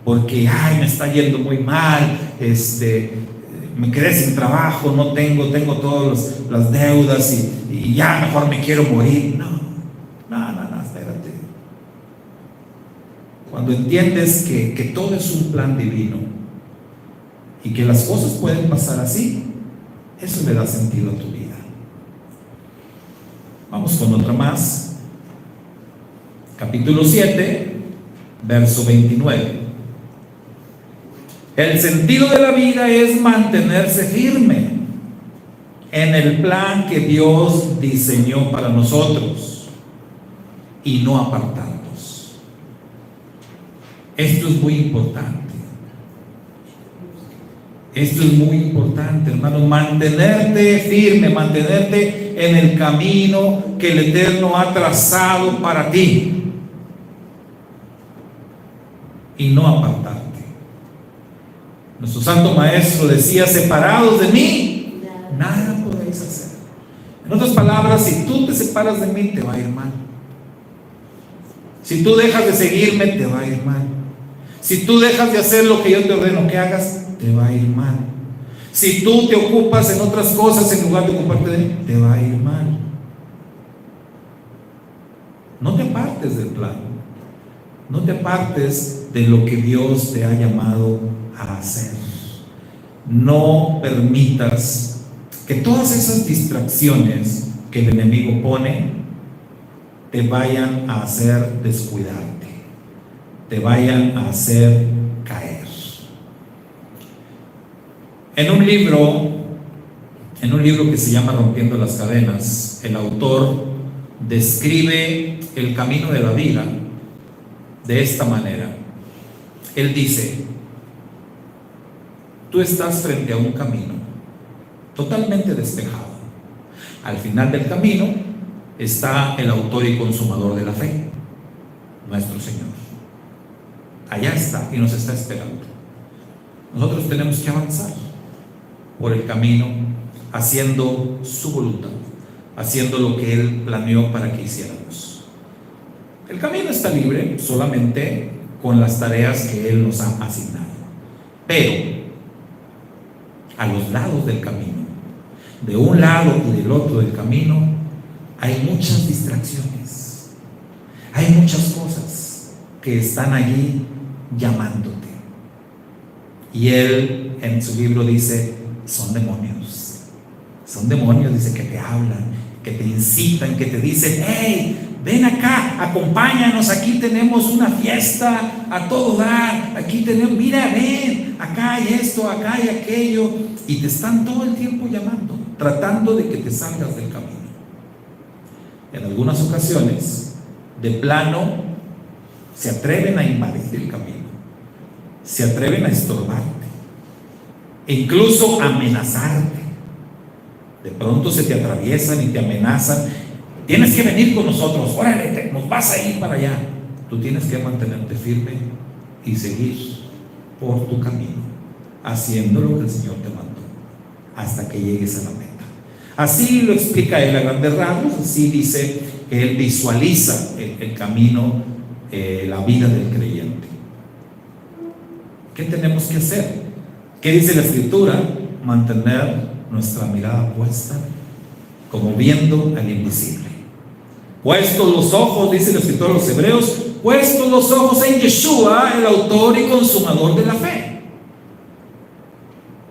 porque me está yendo muy mal, me quedé sin trabajo, no tengo todas las deudas y ya mejor me quiero morir. No, espérate. Cuando entiendes que todo es un plan divino y que las cosas pueden pasar así, eso le da sentido a tu vida. Vamos con otra más. Capítulo 7, verso 29. El sentido de la vida es mantenerse firme en el plan que Dios diseñó para nosotros y no apartarnos. Esto es muy importante. Esto es muy importante, hermano. Mantenerte firme, mantenerte en el camino que el Eterno ha trazado para ti y no apartarte. Nuestro Santo Maestro decía: separados de mí, nada podéis hacer. En otras palabras, si tú te separas de mí, te va a ir mal. Si tú dejas de seguirme, te va a ir mal. Si tú dejas de hacer lo que yo te ordeno que hagas, te va a ir mal. Si tú te ocupas en otras cosas en lugar de ocuparte de mí, te va a ir mal. No te apartes del plan. No te apartes de lo que Dios te ha llamado a hacer. No permitas que todas esas distracciones que el enemigo pone te vayan a hacer descuidarte, te vayan a hacer caer. En un libro que se llama Rompiendo las Cadenas, el autor describe el camino de la vida de esta manera. Él dice: tú estás frente a un camino totalmente despejado. Al final del camino está el autor y consumador de la fe, nuestro Señor. Allá está y nos está esperando. Nosotros tenemos que avanzar por el camino haciendo su voluntad, haciendo lo que Él planeó para que hiciéramos. El camino está libre solamente con las tareas que Él nos ha asignado, pero a los lados del camino, de un lado y del otro del camino, hay muchas distracciones, hay muchas cosas que están allí llamándote. Y él en su libro dice, son demonios. Son demonios, dice, que te hablan, que te incitan, que te dicen, hey, ven acá, acompáñanos, aquí tenemos una fiesta a todo dar, aquí tenemos, mira, ven, acá hay esto, acá hay aquello, y te están todo el tiempo llamando, tratando de que te salgas del camino. En algunas ocasiones, de plano, se atreven a invadir el camino, se atreven a estorbarte, e incluso a amenazarte. De pronto se te atraviesan y te amenazan. Tienes que venir con nosotros, órale, nos vas a ir para allá. Tú tienes que mantenerte firme y seguir por tu camino, haciendo lo que el Señor te mandó, hasta que llegues a la meta. Así lo explica él a grandes rasgos. Así dice que él visualiza el camino, la vida del creyente. ¿Qué tenemos que hacer? ¿Qué dice la Escritura? Mantener nuestra mirada puesta, como viendo al invisible. Puestos los ojos, dice el escritor de los Hebreos, puestos los ojos en Yeshua, el autor y consumador de la fe.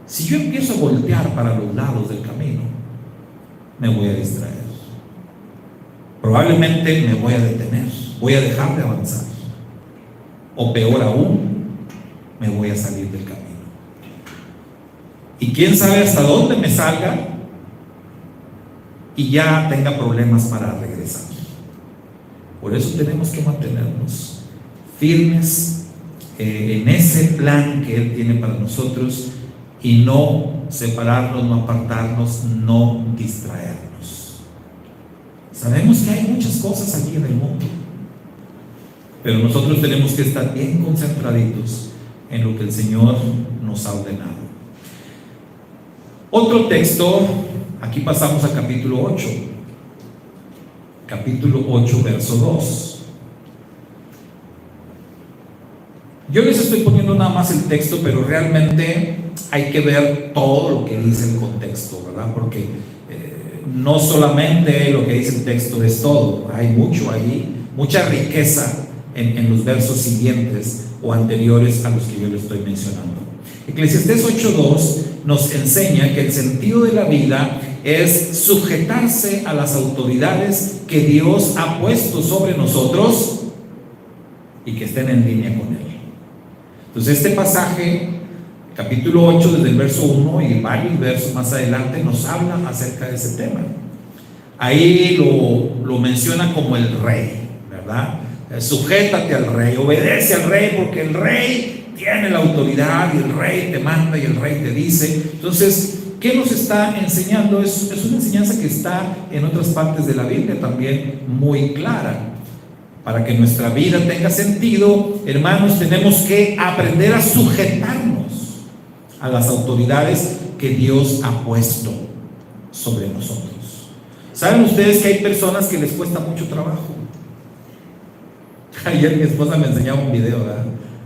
Si yo empiezo a voltear para los lados del camino, me voy a distraer. Probablemente me voy a detener, voy a dejar de avanzar. O peor aún, me voy a salir del camino. Y quién sabe hasta dónde me salga y ya tenga problemas para regresar. Por eso tenemos que mantenernos firmes en ese plan que Él tiene para nosotros y no separarnos, no apartarnos, no distraernos. Sabemos que hay muchas cosas aquí en el mundo, pero nosotros tenemos que estar bien concentraditos en lo que el Señor nos ha ordenado. Otro texto, aquí pasamos a capítulo 8. Capítulo 8, verso 2. Yo les estoy poniendo nada más el texto, pero realmente hay que ver todo lo que dice el contexto, ¿verdad? Porque no solamente lo que dice el texto es todo, hay mucho ahí, mucha riqueza en los versos siguientes o anteriores a los que yo les estoy mencionando. Eclesiastés 8:2 nos enseña que el sentido de la vida es sujetarse a las autoridades que Dios ha puesto sobre nosotros y que estén en línea con Él. Entonces este pasaje, capítulo 8, desde el verso 1 y varios versos más adelante, nos habla acerca de ese tema. Ahí lo menciona como el rey, ¿verdad? Sujétate al rey, obedece al rey, porque el rey tiene la autoridad y el rey te manda y el rey te dice. Entonces, ¿qué nos está enseñando? Es una enseñanza que está en otras partes de la Biblia también muy clara. Para que nuestra vida tenga sentido, hermanos, tenemos que aprender a sujetarnos a las autoridades que Dios ha puesto sobre nosotros. ¿Saben ustedes que hay personas que les cuesta mucho trabajo? Ayer mi esposa me enseñaba un video, ¿verdad?,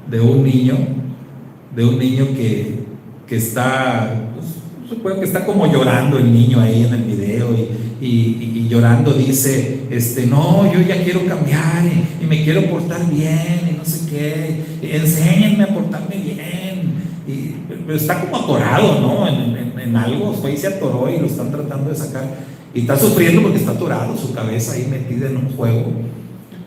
de un niño que está, pues, supongo que está como llorando el niño ahí en el video y llorando dice, no, yo ya quiero cambiar y me quiero portar bien y no sé qué, enséñenme a portarme bien, pero está como atorado, ¿no? En algo, fue y se atoró y lo están tratando de sacar y está sufriendo porque está atorado, su cabeza ahí metida en un juego.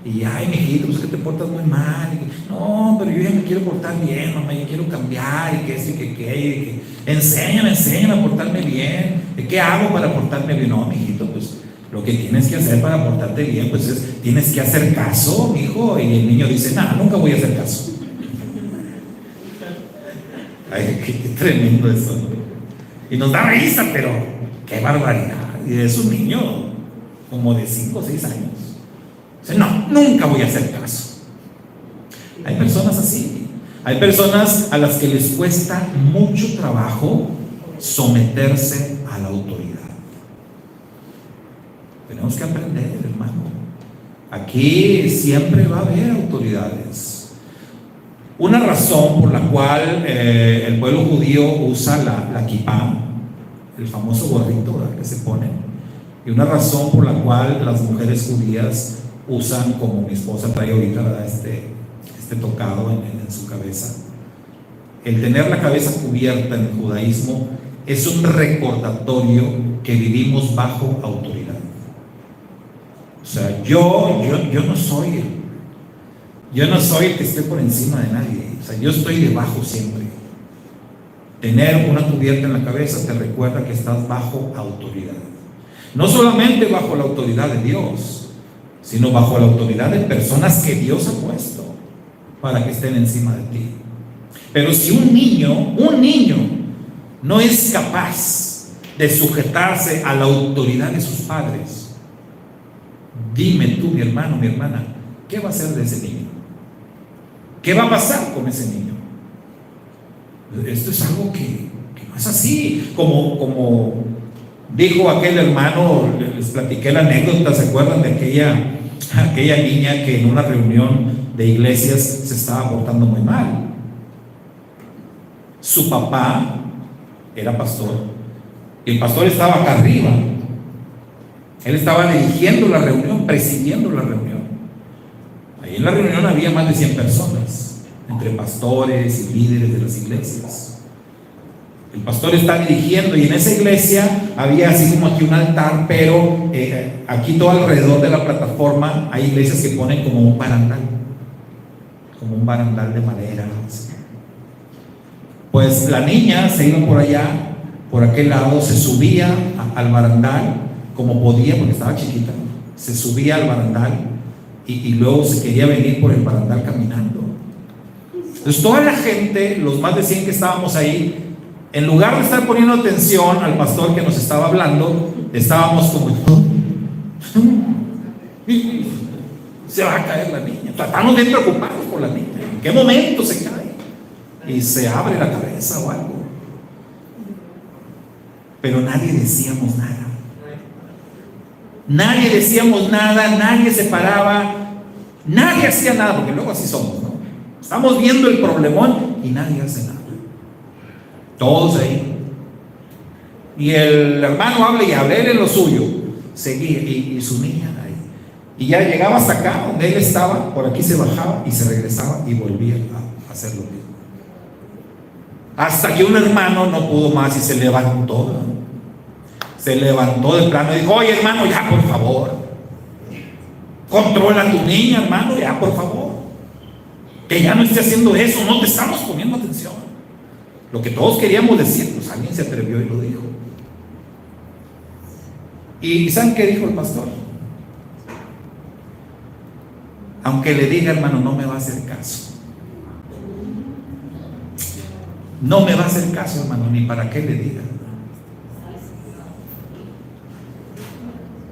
Y ay, mijito, pues que te portas muy mal. No, pero yo ya me quiero portar bien, mamá, yo quiero cambiar, y que esto y que enséñame a portarme bien. ¿Qué hago para portarme bien? No, mijito, pues lo que tienes que hacer para portarte bien, pues es, tienes que hacer caso, mijo. Y el niño dice, nada, nunca voy a hacer caso. Ay, qué tremendo eso, ¿no? Y nos da risa, pero qué barbaridad. Y es un niño como de 5 o 6 años. No, nunca voy a hacer caso. Hay personas así. Hay personas a las que les cuesta mucho trabajo someterse a la autoridad. Tenemos que aprender, hermano. Aquí siempre va a haber autoridades. Una razón por la cual el pueblo judío usa la kippah, el famoso gorrito, ¿verdad?, que se pone, y una razón por la cual las mujeres judías usan, como mi esposa trae ahorita, ¿verdad?, este tocado en su cabeza, el tener la cabeza cubierta en el judaísmo es un recordatorio que vivimos bajo autoridad. O sea, yo no soy el que esté por encima de nadie. O sea, yo estoy debajo siempre. Tener una cubierta en la cabeza te recuerda que estás bajo autoridad. No solamente bajo la autoridad de Dios, sino bajo la autoridad de personas que Dios ha puesto para que estén encima de ti. Pero si un niño no es capaz de sujetarse a la autoridad de sus padres, dime tú, mi hermano, mi hermana, ¿qué va a hacer de ese niño? ¿Qué va a pasar con ese niño? Esto es algo que no es así. Como dijo aquel hermano, les platiqué la anécdota, ¿se acuerdan de aquella niña que en una reunión de iglesias se estaba portando muy mal? Su papá era pastor y el pastor estaba acá arriba. Él estaba dirigiendo la reunión, presidiendo la reunión. Ahí en la reunión había más de 100 personas, entre pastores y líderes de las iglesias. El pastor está dirigiendo y en esa iglesia había así como aquí un altar, pero aquí todo alrededor de la plataforma hay iglesias que ponen como un barandal de madera, así. Pues la niña se iba por allá, por aquel lado, se subía al barandal como podía, porque estaba chiquita, se subía al barandal y luego se quería venir por el barandal caminando. Entonces toda la gente, los más de 100 que estábamos ahí, en lugar de estar poniendo atención al pastor que nos estaba hablando, estábamos como se va a caer la niña. Estamos bien preocupados por la niña. ¿En qué momento se cae? Y se abre la cabeza o algo. Pero nadie decíamos nada. Nadie decíamos nada, nadie se paraba, nadie hacía nada, porque luego así somos, ¿no? Estamos viendo el problemón y nadie hace nada. Todos ahí. Y el hermano habla y habla, él en lo suyo. Seguía, y su niña ahí. Y ya llegaba hasta acá, donde él estaba, por aquí se bajaba y se regresaba y volvía a hacer lo mismo. Hasta que un hermano no pudo más y se levantó. Se levantó de plano y dijo: oye, hermano, ya por favor, controla a tu niña, hermano, ya por favor, que ya no esté haciendo eso, no te estamos poniendo atención. Lo que todos queríamos decir, pues alguien se atrevió y lo dijo. ¿Y saben qué dijo el pastor? Aunque le diga, hermano, no me va a hacer caso. No me va a hacer caso, hermano, ni para qué le diga.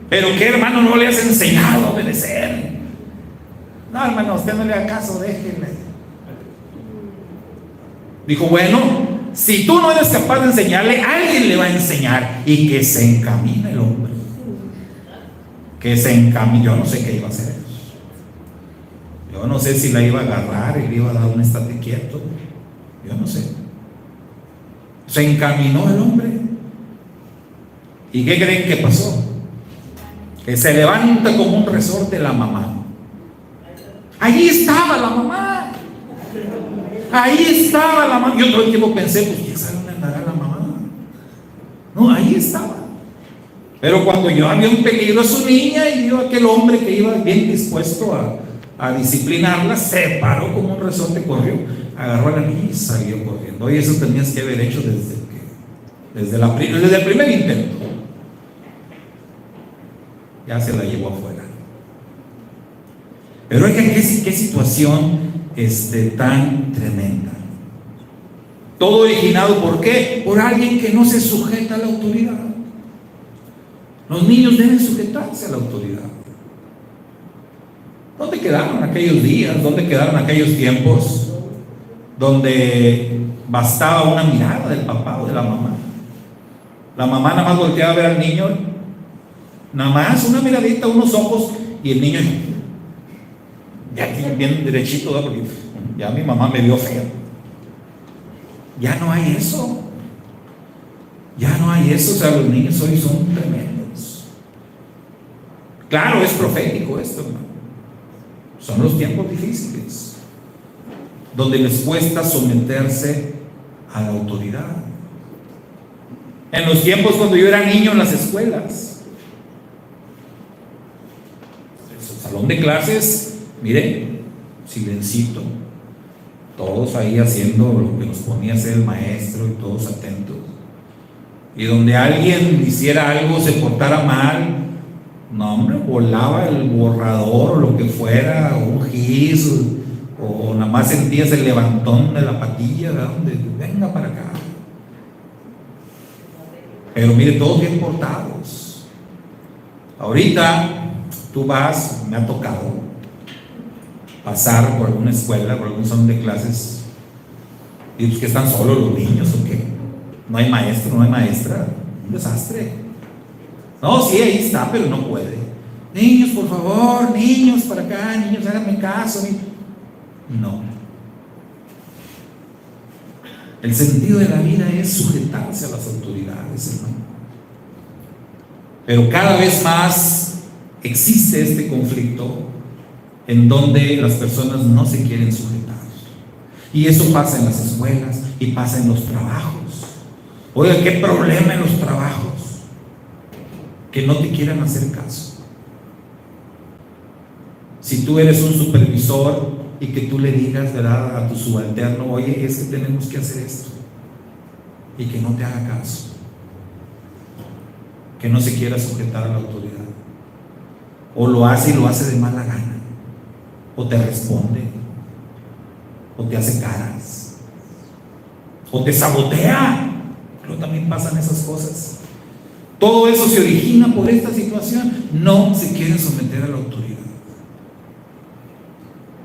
Pero qué, hermano, no le has enseñado a obedecer. No, hermano, usted no le haga caso, déjele. Dijo: bueno, si tú no eres capaz de enseñarle, alguien le va a enseñar. Y que se encamine el hombre. Que se encamine. Yo no sé qué iba a hacer. Yo no sé si la iba a agarrar y le iba a dar un estate quieto. Yo no sé. Se encaminó el hombre. ¿Y qué creen que pasó? Que se levanta como un resorte la mamá. Allí estaba la mamá. Ahí estaba la mamá. Yo todo el tiempo pensé: pues quién sabe dónde andará la mamá. No, ahí estaba. Pero cuando yo había un peligro a su niña y vio a aquel hombre que iba bien dispuesto a disciplinarla, se paró como un resorte, corrió, agarró a la niña y salió corriendo. Y eso tenías que haber hecho desde el primer intento. Ya se la llevó afuera. Pero oigan, qué situación tan tremenda. Todo originado, ¿por qué? Por alguien que no se sujeta a la autoridad. Los niños deben sujetarse a la autoridad. ¿Dónde quedaron aquellos días? ¿Dónde quedaron aquellos tiempos donde bastaba una mirada del papá o de la mamá? La mamá nada más volteaba a ver al niño, nada más una miradita, unos ojos, y el niño ya bien derechito, ¿no? Porque ya mi mamá me vio feo. Ya no hay eso. Ya no hay eso. O sea, los niños hoy son tremendos. Claro, es profético esto, hermano. Son los tiempos difíciles donde les cuesta someterse a la autoridad. En los tiempos cuando yo era niño en las escuelas, el salón de clases, miren, silencito, todos ahí haciendo lo que nos ponía a hacer el maestro y todos atentos. Y donde alguien hiciera algo, se portara mal, no hombre, volaba el borrador o lo que fuera, o un gis, o nada más sentías el levantón de la patilla, ¿verdad? Donde venga para acá. Pero mire, todos bien portados. Ahorita tú vas, me ha tocado pasar por alguna escuela, por algún salón de clases, y pues que están solos los niños o qué. No hay maestro, no hay maestra, un desastre. No, sí, ahí está, pero no puede. Niños, por favor, niños, para acá, niños, háganme caso. No. El sentido de la vida es sujetarse a las autoridades, hermano. Pero cada vez más existe este conflicto en donde las personas no se quieren sujetar. Y eso pasa en las escuelas y pasa en los trabajos. Oiga, qué problema en los trabajos, que no te quieran hacer caso. Si tú eres un supervisor y que tú le digas, ¿verdad?, a tu subalterno, oye, es que tenemos que hacer esto, y que no te haga caso, que no se quiera sujetar a la autoridad, o lo hace y lo hace de mala gana, o te responde, o te hace caras, o te sabotea. Pero también pasan esas cosas. Todo eso se origina por esta situación. No se quieren someter a la autoridad.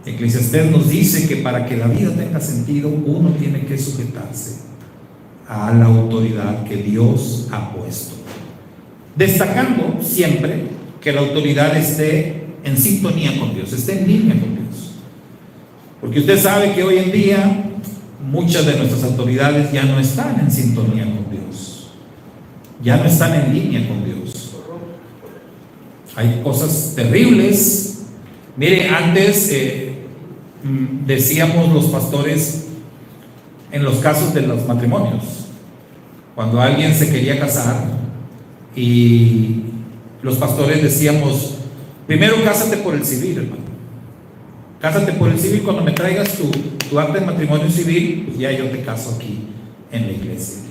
Eclesiastés nos dice que para que la vida tenga sentido, uno tiene que sujetarse a la autoridad que Dios ha puesto, destacando siempre que la autoridad esté en sintonía con Dios, esté en línea con Dios. Porque usted sabe que hoy en día muchas de nuestras autoridades ya no están en sintonía con Dios, ya no están en línea con Dios. Hay cosas terribles. Mire, antes decíamos los pastores en los casos de los matrimonios, cuando alguien se quería casar, y los pastores decíamos, primero cásate por el civil, hermano. Cásate por el civil, cuando me traigas tu acta de matrimonio civil, pues ya yo te caso aquí en la iglesia.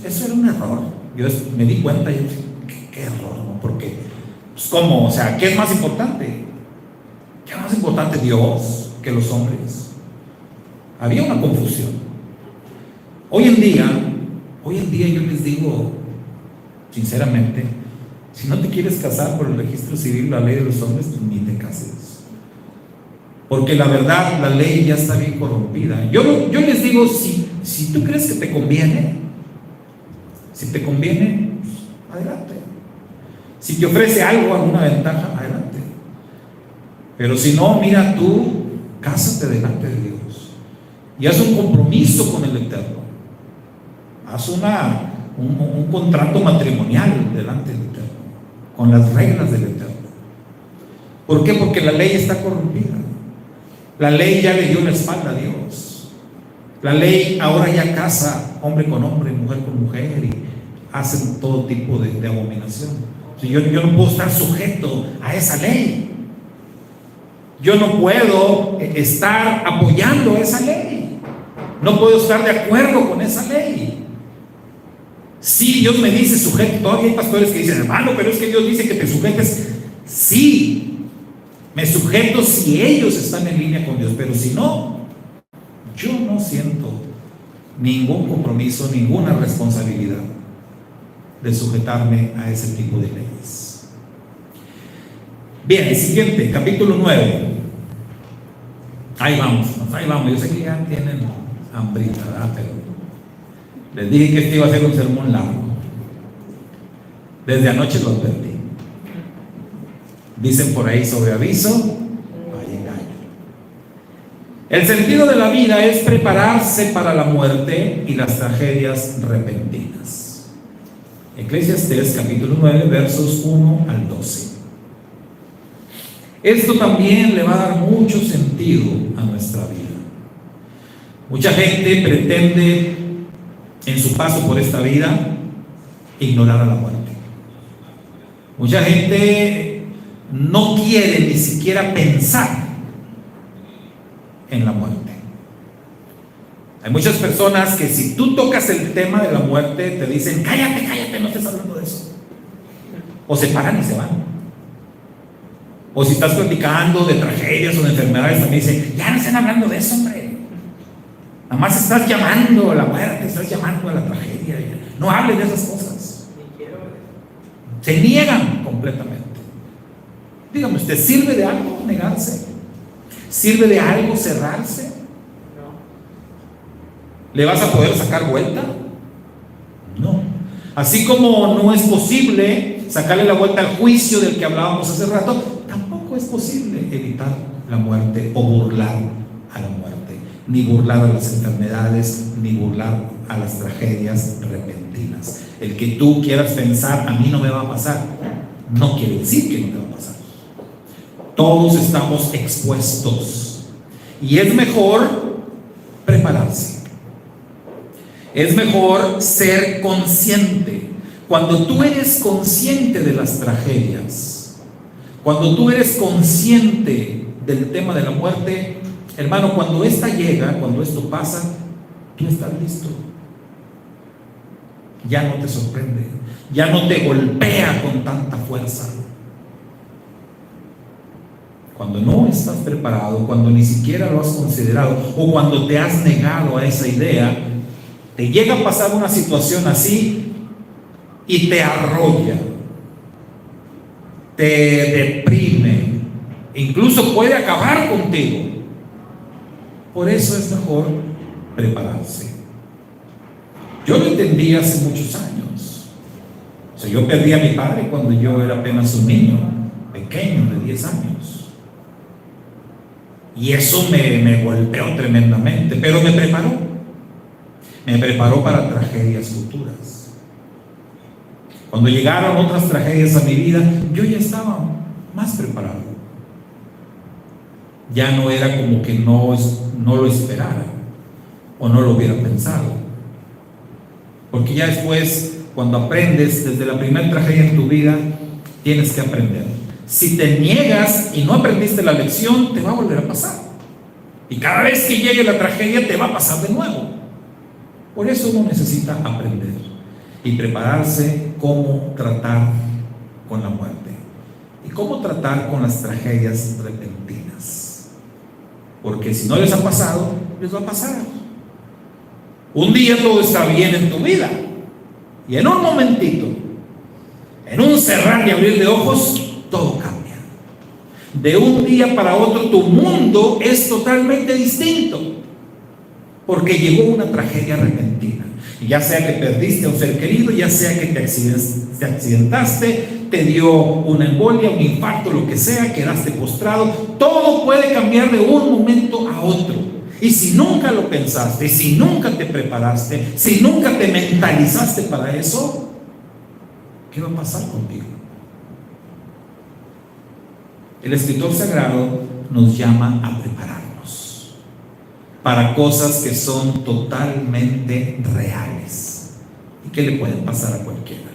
Eso era un error. Yo me di cuenta, y yo dije, ¿qué error? ¿No? Porque, pues, ¿cómo? O sea, ¿qué es más importante? ¿Qué es más importante, Dios que los hombres? Había una confusión. Hoy en día yo les digo, sinceramente, si no te quieres casar por el registro civil, la ley de los hombres, pues ni te cases. Porque la verdad, la ley ya está bien corrompida. Yo les digo, si tú crees que te conviene, pues, adelante. Si te ofrece algo, alguna ventaja, adelante. Pero si no, mira, tú cásate delante de Dios y haz un compromiso con el Eterno. Haz un contrato matrimonial delante del Eterno, con las reglas del Eterno. ¿Por qué? Porque la ley está corrompida. La ley ya le dio la espalda a Dios. La ley ahora ya casa hombre con hombre, mujer con mujer, y hacen todo tipo de abominación. Yo no puedo estar sujeto a esa ley. Yo no puedo estar apoyando esa ley. No puedo estar de acuerdo con esa ley. Sí, Dios me dice sujete. Todavía hay pastores que dicen, hermano, pero es que Dios dice que te sujetes. Sí, me sujeto si ellos están en línea con Dios, pero si no, yo no siento ningún compromiso, ninguna responsabilidad de sujetarme a ese tipo de leyes. Bien, el siguiente, capítulo 9. Ahí vamos. Yo sé que ya tienen hambrita, ¿verdad? Pero les dije que este iba a ser un sermón largo. Desde anoche lo advertí. Dicen por ahí, sobre aviso, no hay engaño. El sentido de la vida es prepararse para la muerte y las tragedias repentinas. Eclesiastés capítulo 9, versos 1 al 12. Esto también le va a dar mucho sentido a nuestra vida. Mucha gente pretende en su paso por esta vida ignorar a la muerte. Mucha gente no quiere ni siquiera pensar en la muerte. Hay muchas personas que si tú tocas el tema de la muerte te dicen, cállate, cállate, no estés hablando de eso. O se paran y se van. O si estás platicando de tragedias o de enfermedades, también dicen, ya no estén hablando de eso, hombre. Nada más estás llamando a la muerte, estás llamando a la tragedia. No hables de esas cosas. Se niegan completamente. Dígame usted, ¿sirve de algo negarse? ¿Sirve de algo cerrarse? No. ¿Le vas a poder sacar vuelta? No. Así como no es posible sacarle la vuelta al juicio del que hablábamos hace rato, tampoco es posible evitar la muerte o burlar a la muerte, ni burlar a las enfermedades, ni burlar a las tragedias repentinas. El que tú quieras pensar, a mí no me va a pasar, no quiere decir que no te va a pasar. Todos estamos expuestos y es mejor prepararse. Es mejor ser consciente. Cuando tú eres consciente de las tragedias, cuando tú eres consciente del tema de la muerte, hermano, cuando esta llega, cuando esto pasa, tú estás listo. Ya no te sorprende, ya no te golpea con tanta fuerza. Cuando no estás preparado, cuando ni siquiera lo has considerado o cuando te has negado a esa idea, te llega a pasar una situación así y te arrolla, te deprime, incluso puede acabar contigo. Por eso es mejor prepararse. Yo lo entendí hace muchos años. O sea, yo perdí a mi padre cuando yo era apenas un niño pequeño de 10 años. Y eso me golpeó tremendamente, pero me preparó para tragedias futuras. Cuando llegaron otras tragedias a mi vida, yo ya estaba más preparado. Ya no era como que no lo esperara o no lo hubiera pensado. Porque ya después, cuando aprendes, desde la primera tragedia en tu vida, tienes que aprender. Si te niegas y no aprendiste la lección, te va a volver a pasar. Y cada vez que llegue la tragedia, te va a pasar de nuevo. Por eso uno necesita aprender y prepararse cómo tratar con la muerte y cómo tratar con las tragedias repentinas. Porque si no les ha pasado, les va a pasar. Un día todo está bien en tu vida y en un momentito, en un cerrar y abrir de ojos, todo cambia. De un día para otro tu mundo es totalmente distinto porque llegó una tragedia repentina. Y ya sea que perdiste a un ser querido, ya sea que te accidentaste, te dio una embolia, un infarto, lo que sea, quedaste postrado, todo puede cambiar de un momento a otro. Y si nunca lo pensaste, si nunca te preparaste, si nunca te mentalizaste para eso, ¿qué va a pasar contigo? El escritor sagrado nos llama a prepararnos para cosas que son totalmente reales y que le pueden pasar a cualquiera.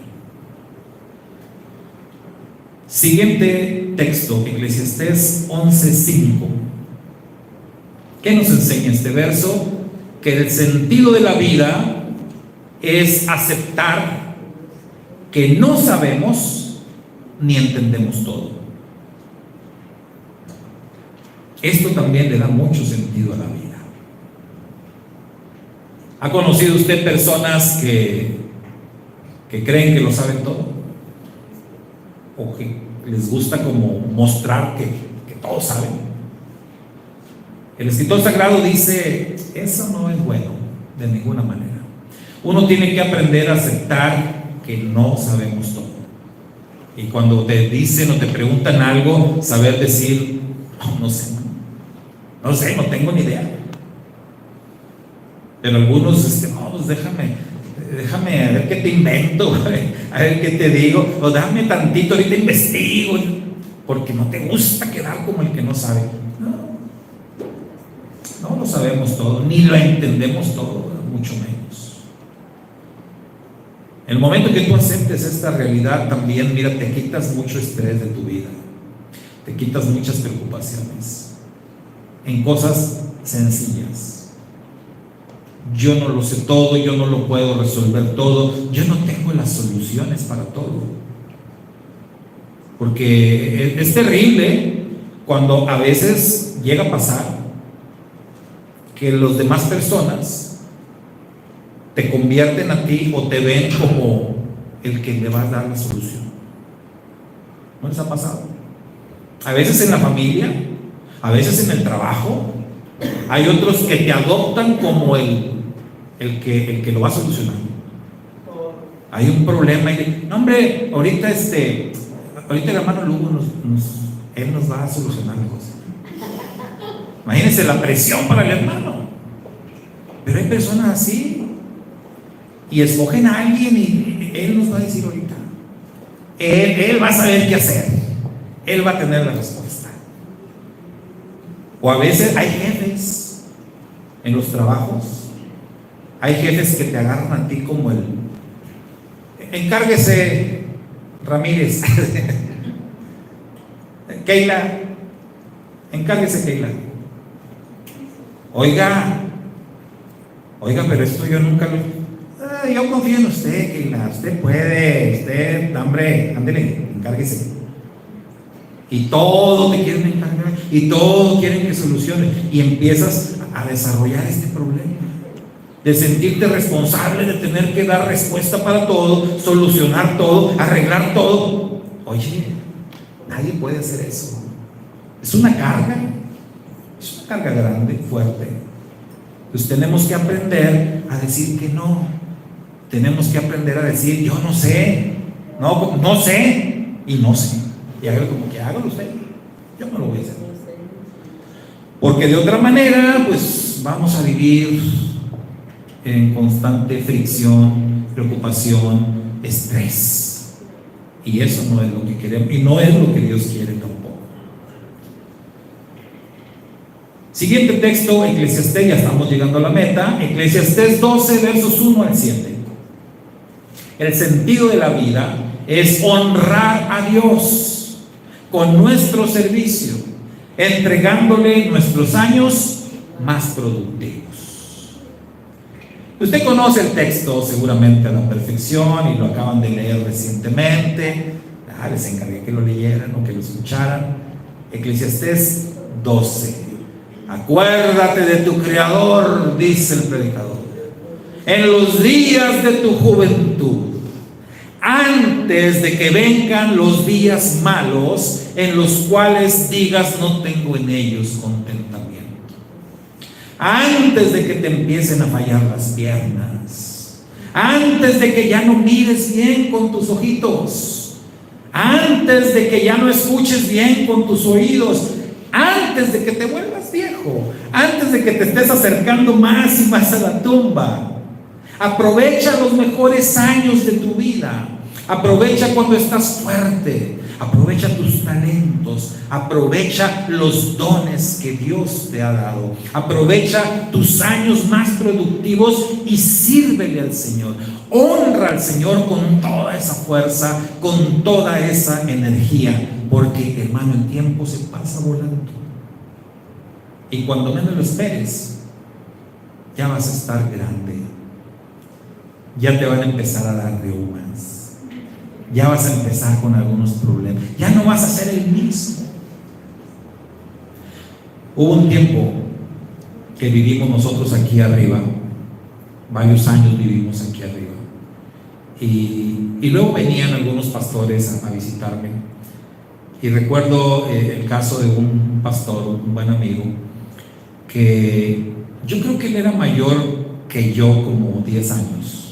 Siguiente texto, Eclesiastés 11:5. ¿Qué nos enseña este verso? Que el sentido de la vida es aceptar que no sabemos ni entendemos todo. Esto también le da mucho sentido a la vida. ¿Ha conocido usted personas que creen que lo saben todo? ¿O que les gusta como mostrar que todos saben? El escritor sagrado dice, eso no es bueno de ninguna manera. Uno tiene que aprender a aceptar que no sabemos todo. Y cuando te dicen o te preguntan algo, saber decir, no sé, no tengo ni idea. Pero algunos, no, pues déjame a ver qué te invento, a ver qué te digo, o dame tantito, ahorita investigo, porque no te gusta quedar como el que no sabe. No lo sabemos todo, ni lo entendemos todo, mucho menos. El momento que tú aceptes esta realidad también, mira, te quitas mucho estrés de tu vida, te quitas muchas preocupaciones en cosas sencillas. Yo no lo sé todo, yo no lo puedo resolver todo, yo no tengo las soluciones para todo. Porque es terrible cuando a veces llega a pasar que las demás personas te convierten a ti o te ven como el que le va a dar la solución. ¿No les ha pasado? A veces en la familia, a veces en el trabajo, hay otros que te adoptan como el que lo va a solucionar. Hay un problema y no, hombre, ahorita el hermano Lugo él nos va a solucionar la cosa. Imagínense la presión para el hermano. Pero hay personas así y escogen a alguien y él nos va a decir ahorita. Él va a saber qué hacer. Él va a tener la respuesta. O a veces hay jefes en los trabajos. Hay jefes que te agarran a ti como encárguese, Ramírez. Keila, encárguese, Keila. Oiga, pero esto yo nunca lo... yo confío en usted, Keila. Usted puede, hombre, ándele, encárguese. Y todo te quieren encargar, y todo quieren que solucione. Y empiezas a desarrollar este problema de sentirte responsable, de tener que dar respuesta para todo, solucionar todo, arreglar todo. Oye, nadie puede hacer eso. Es una carga grande, fuerte. Pues tenemos que aprender a decir que no. Tenemos que aprender a decir, yo no sé, no sé, y no sé. Y hágalo como que hágalo usted. Yo no lo voy a hacer. Porque de otra manera, pues vamos a vivir en constante fricción, preocupación, estrés. Y eso no es lo que queremos, y no es lo que Dios quiere tampoco. Siguiente texto, Eclesiastés, ya estamos llegando a la meta. Eclesiastés 12, versos 1 al 7. El sentido de la vida es honrar a Dios con nuestro servicio, entregándole nuestros años más productivos. Usted conoce el texto seguramente a la perfección y lo acaban de leer recientemente. Les encargué que lo leyeran o que lo escucharan. Eclesiastés 12. Acuérdate de tu Creador, dice el predicador, en los días de tu juventud, antes de que vengan los días malos, en los cuales digas no tengo en ellos contentamiento. Antes de que te empiecen a fallar las piernas, antes de que ya no mires bien con tus ojitos, antes de que ya no escuches bien con tus oídos, antes de que te vuelvas viejo, antes de que te estés acercando más y más a la tumba. Aprovecha los mejores años de tu vida. Aprovecha cuando estás fuerte. Aprovecha tus talentos. Aprovecha los dones que Dios te ha dado. Aprovecha tus años más productivos y sírvele al Señor. Honra al Señor con toda esa fuerza, con toda esa energía. Porque, hermano, el tiempo se pasa volando. Y cuando menos lo esperes, ya vas a estar grande. Ya te van a empezar a dar reumas. Ya vas a empezar con algunos problemas. Ya no vas a ser el mismo. Hubo un tiempo que vivimos nosotros aquí arriba. Varios años vivimos aquí arriba. Y luego venían algunos pastores a visitarme. Y recuerdo el caso de un pastor, un buen amigo, que yo creo que él era mayor que yo, como 10 años.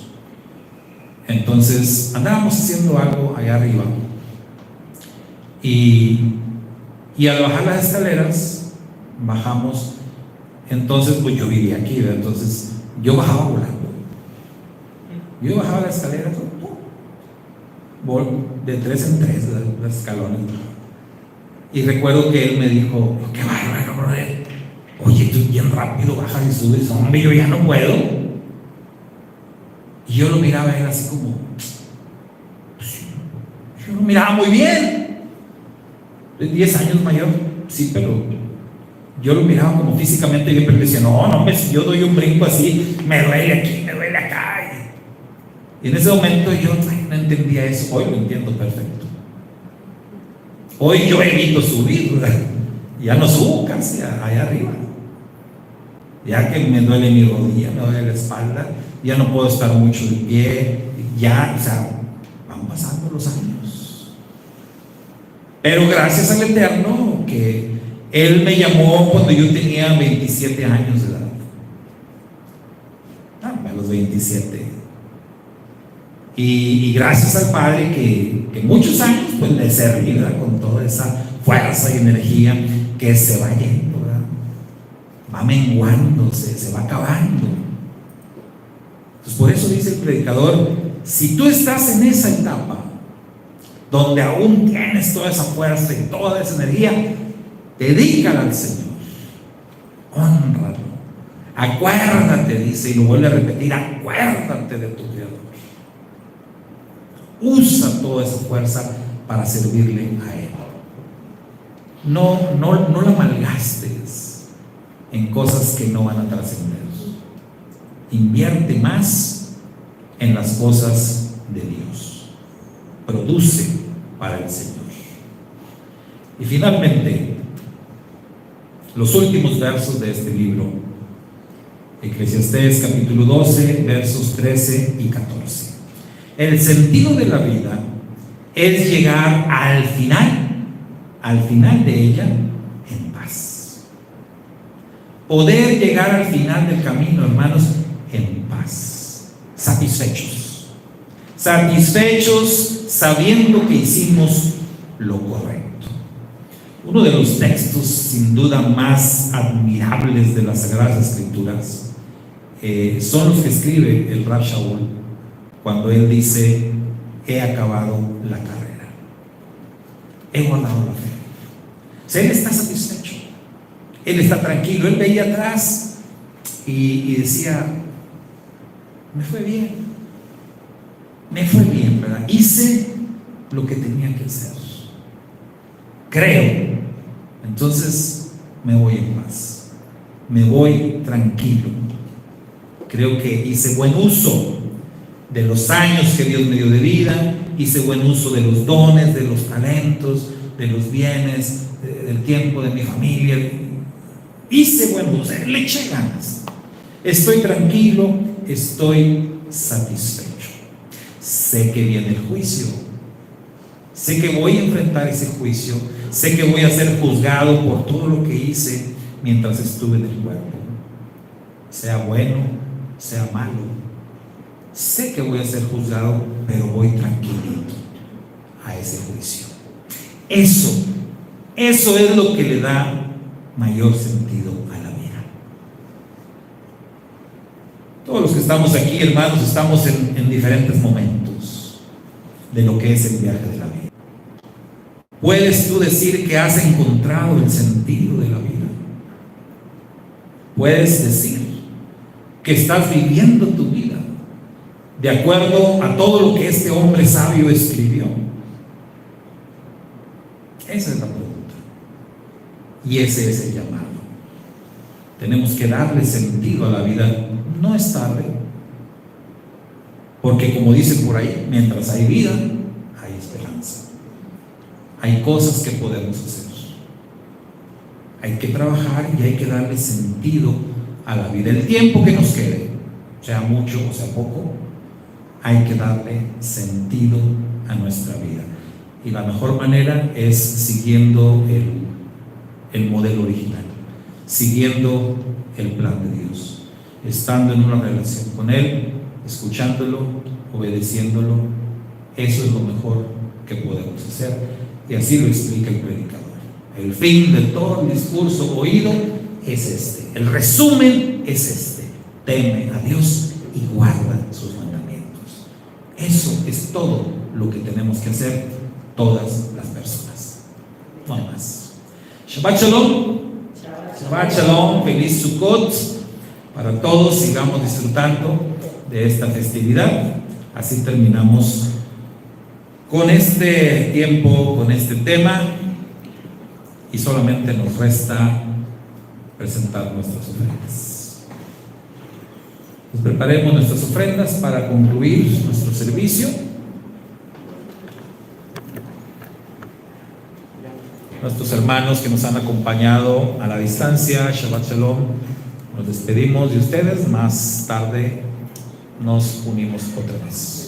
Entonces andábamos haciendo algo allá arriba y al bajar las escaleras bajamos. Entonces pues yo vivía aquí, ¿verdad? Entonces yo bajaba volando. Yo bajaba la escalera de 3 en 3 los escalones. Y recuerdo que él me dijo: qué bárbaro, brother, Oye, tú bien rápido bajas y subes. Hombre, yo ya no puedo. Y yo lo miraba a él así como, pues, yo lo miraba muy bien. 10 años mayor, sí, pero yo lo miraba como físicamente bien, pero decía, no, hombre, si yo doy un brinco así, me duele aquí, me duele acá. Y en ese momento yo no entendía eso. Hoy lo entiendo perfecto. Hoy yo evito subir, ¿verdad? Ya no subo casi allá arriba. Ya que me duele mi rodilla, me duele la espalda, ya no puedo estar mucho de pie, ya, o sea, van pasando los años. Pero gracias al Eterno que Él me llamó cuando yo tenía 27 años de edad. A los 27. Y gracias al Padre que muchos años pues le serví, ¿verdad? Con toda esa fuerza y energía que se va yendo, ¿verdad? Va menguando, se va acabando. Entonces por eso dice el predicador, si tú estás en esa etapa donde aún tienes toda esa fuerza y toda esa energía, dedícala al Señor, hónralo, acuérdate, dice, y lo vuelve a repetir, acuérdate de tu Creador. Usa toda esa fuerza para servirle a Él. No la malgastes en cosas que no van a trascender. Invierte más en las cosas de Dios. Produce para el Señor. Y finalmente, los últimos versos de este libro, Eclesiastés capítulo 12, versos 13 y 14. El sentido de la vida es llegar al final de ella en paz. Poder llegar al final del camino, hermanos, en paz, satisfechos sabiendo que hicimos lo correcto. Uno de los textos sin duda más admirables de las Sagradas Escrituras son los que escribe el Rab Shaul cuando él dice: he acabado la carrera, he guardado la fe. O sea, él está satisfecho, él está tranquilo. Él veía atrás y decía: me fue bien, ¿verdad? Hice lo que tenía que hacer, creo. Entonces me voy en paz, me voy tranquilo. Creo que hice buen uso de los años que Dios me dio de vida, hice buen uso de los dones, de los talentos, de los bienes, del tiempo de mi familia. Hice buen uso, le eché ganas. Estoy tranquilo, estoy satisfecho. Sé que viene el juicio, sé que voy a enfrentar ese juicio, sé que voy a ser juzgado por todo lo que hice mientras estuve en el cuerpo, sea bueno, sea malo. Sé que voy a ser juzgado, pero voy tranquilito a ese juicio. Eso es lo que le da mayor sentido a la vida. Todos los que estamos aquí, hermanos, estamos en diferentes momentos de lo que es el viaje de la vida. ¿Puedes tú decir que has encontrado el sentido de la vida? ¿Puedes decir que estás viviendo tu vida de acuerdo a todo lo que este hombre sabio escribió? Esa es la pregunta. Y ese es el llamado. Tenemos que darle sentido a la vida. No es tarde, porque como dicen por ahí, mientras hay vida, hay esperanza. Hay cosas que podemos hacer. Hay que trabajar y hay que darle sentido a la vida. El tiempo que nos quede, sea mucho o sea poco, hay que darle sentido a nuestra vida. Y la mejor manera es siguiendo el modelo original, siguiendo el plan de Dios, estando en una relación con Él, escuchándolo, obedeciéndolo. Eso es lo mejor que podemos hacer. Y así lo explica el predicador. El fin de todo el discurso oído es este. El resumen es este: teme a Dios y guarda sus mandamientos. Eso es todo lo que tenemos que hacer todas las personas. No hay más. Shabbat Shalom. Shabbat Shalom, feliz Sukkot para todos. Sigamos disfrutando de esta festividad. Así terminamos con este tiempo, con este tema, y solamente nos resta presentar nuestras ofrendas. Pues preparemos nuestras ofrendas para concluir nuestro servicio. Nuestros hermanos que nos han acompañado a la distancia, Shabbat Shalom, nos despedimos de ustedes. Más tarde nos unimos otra vez.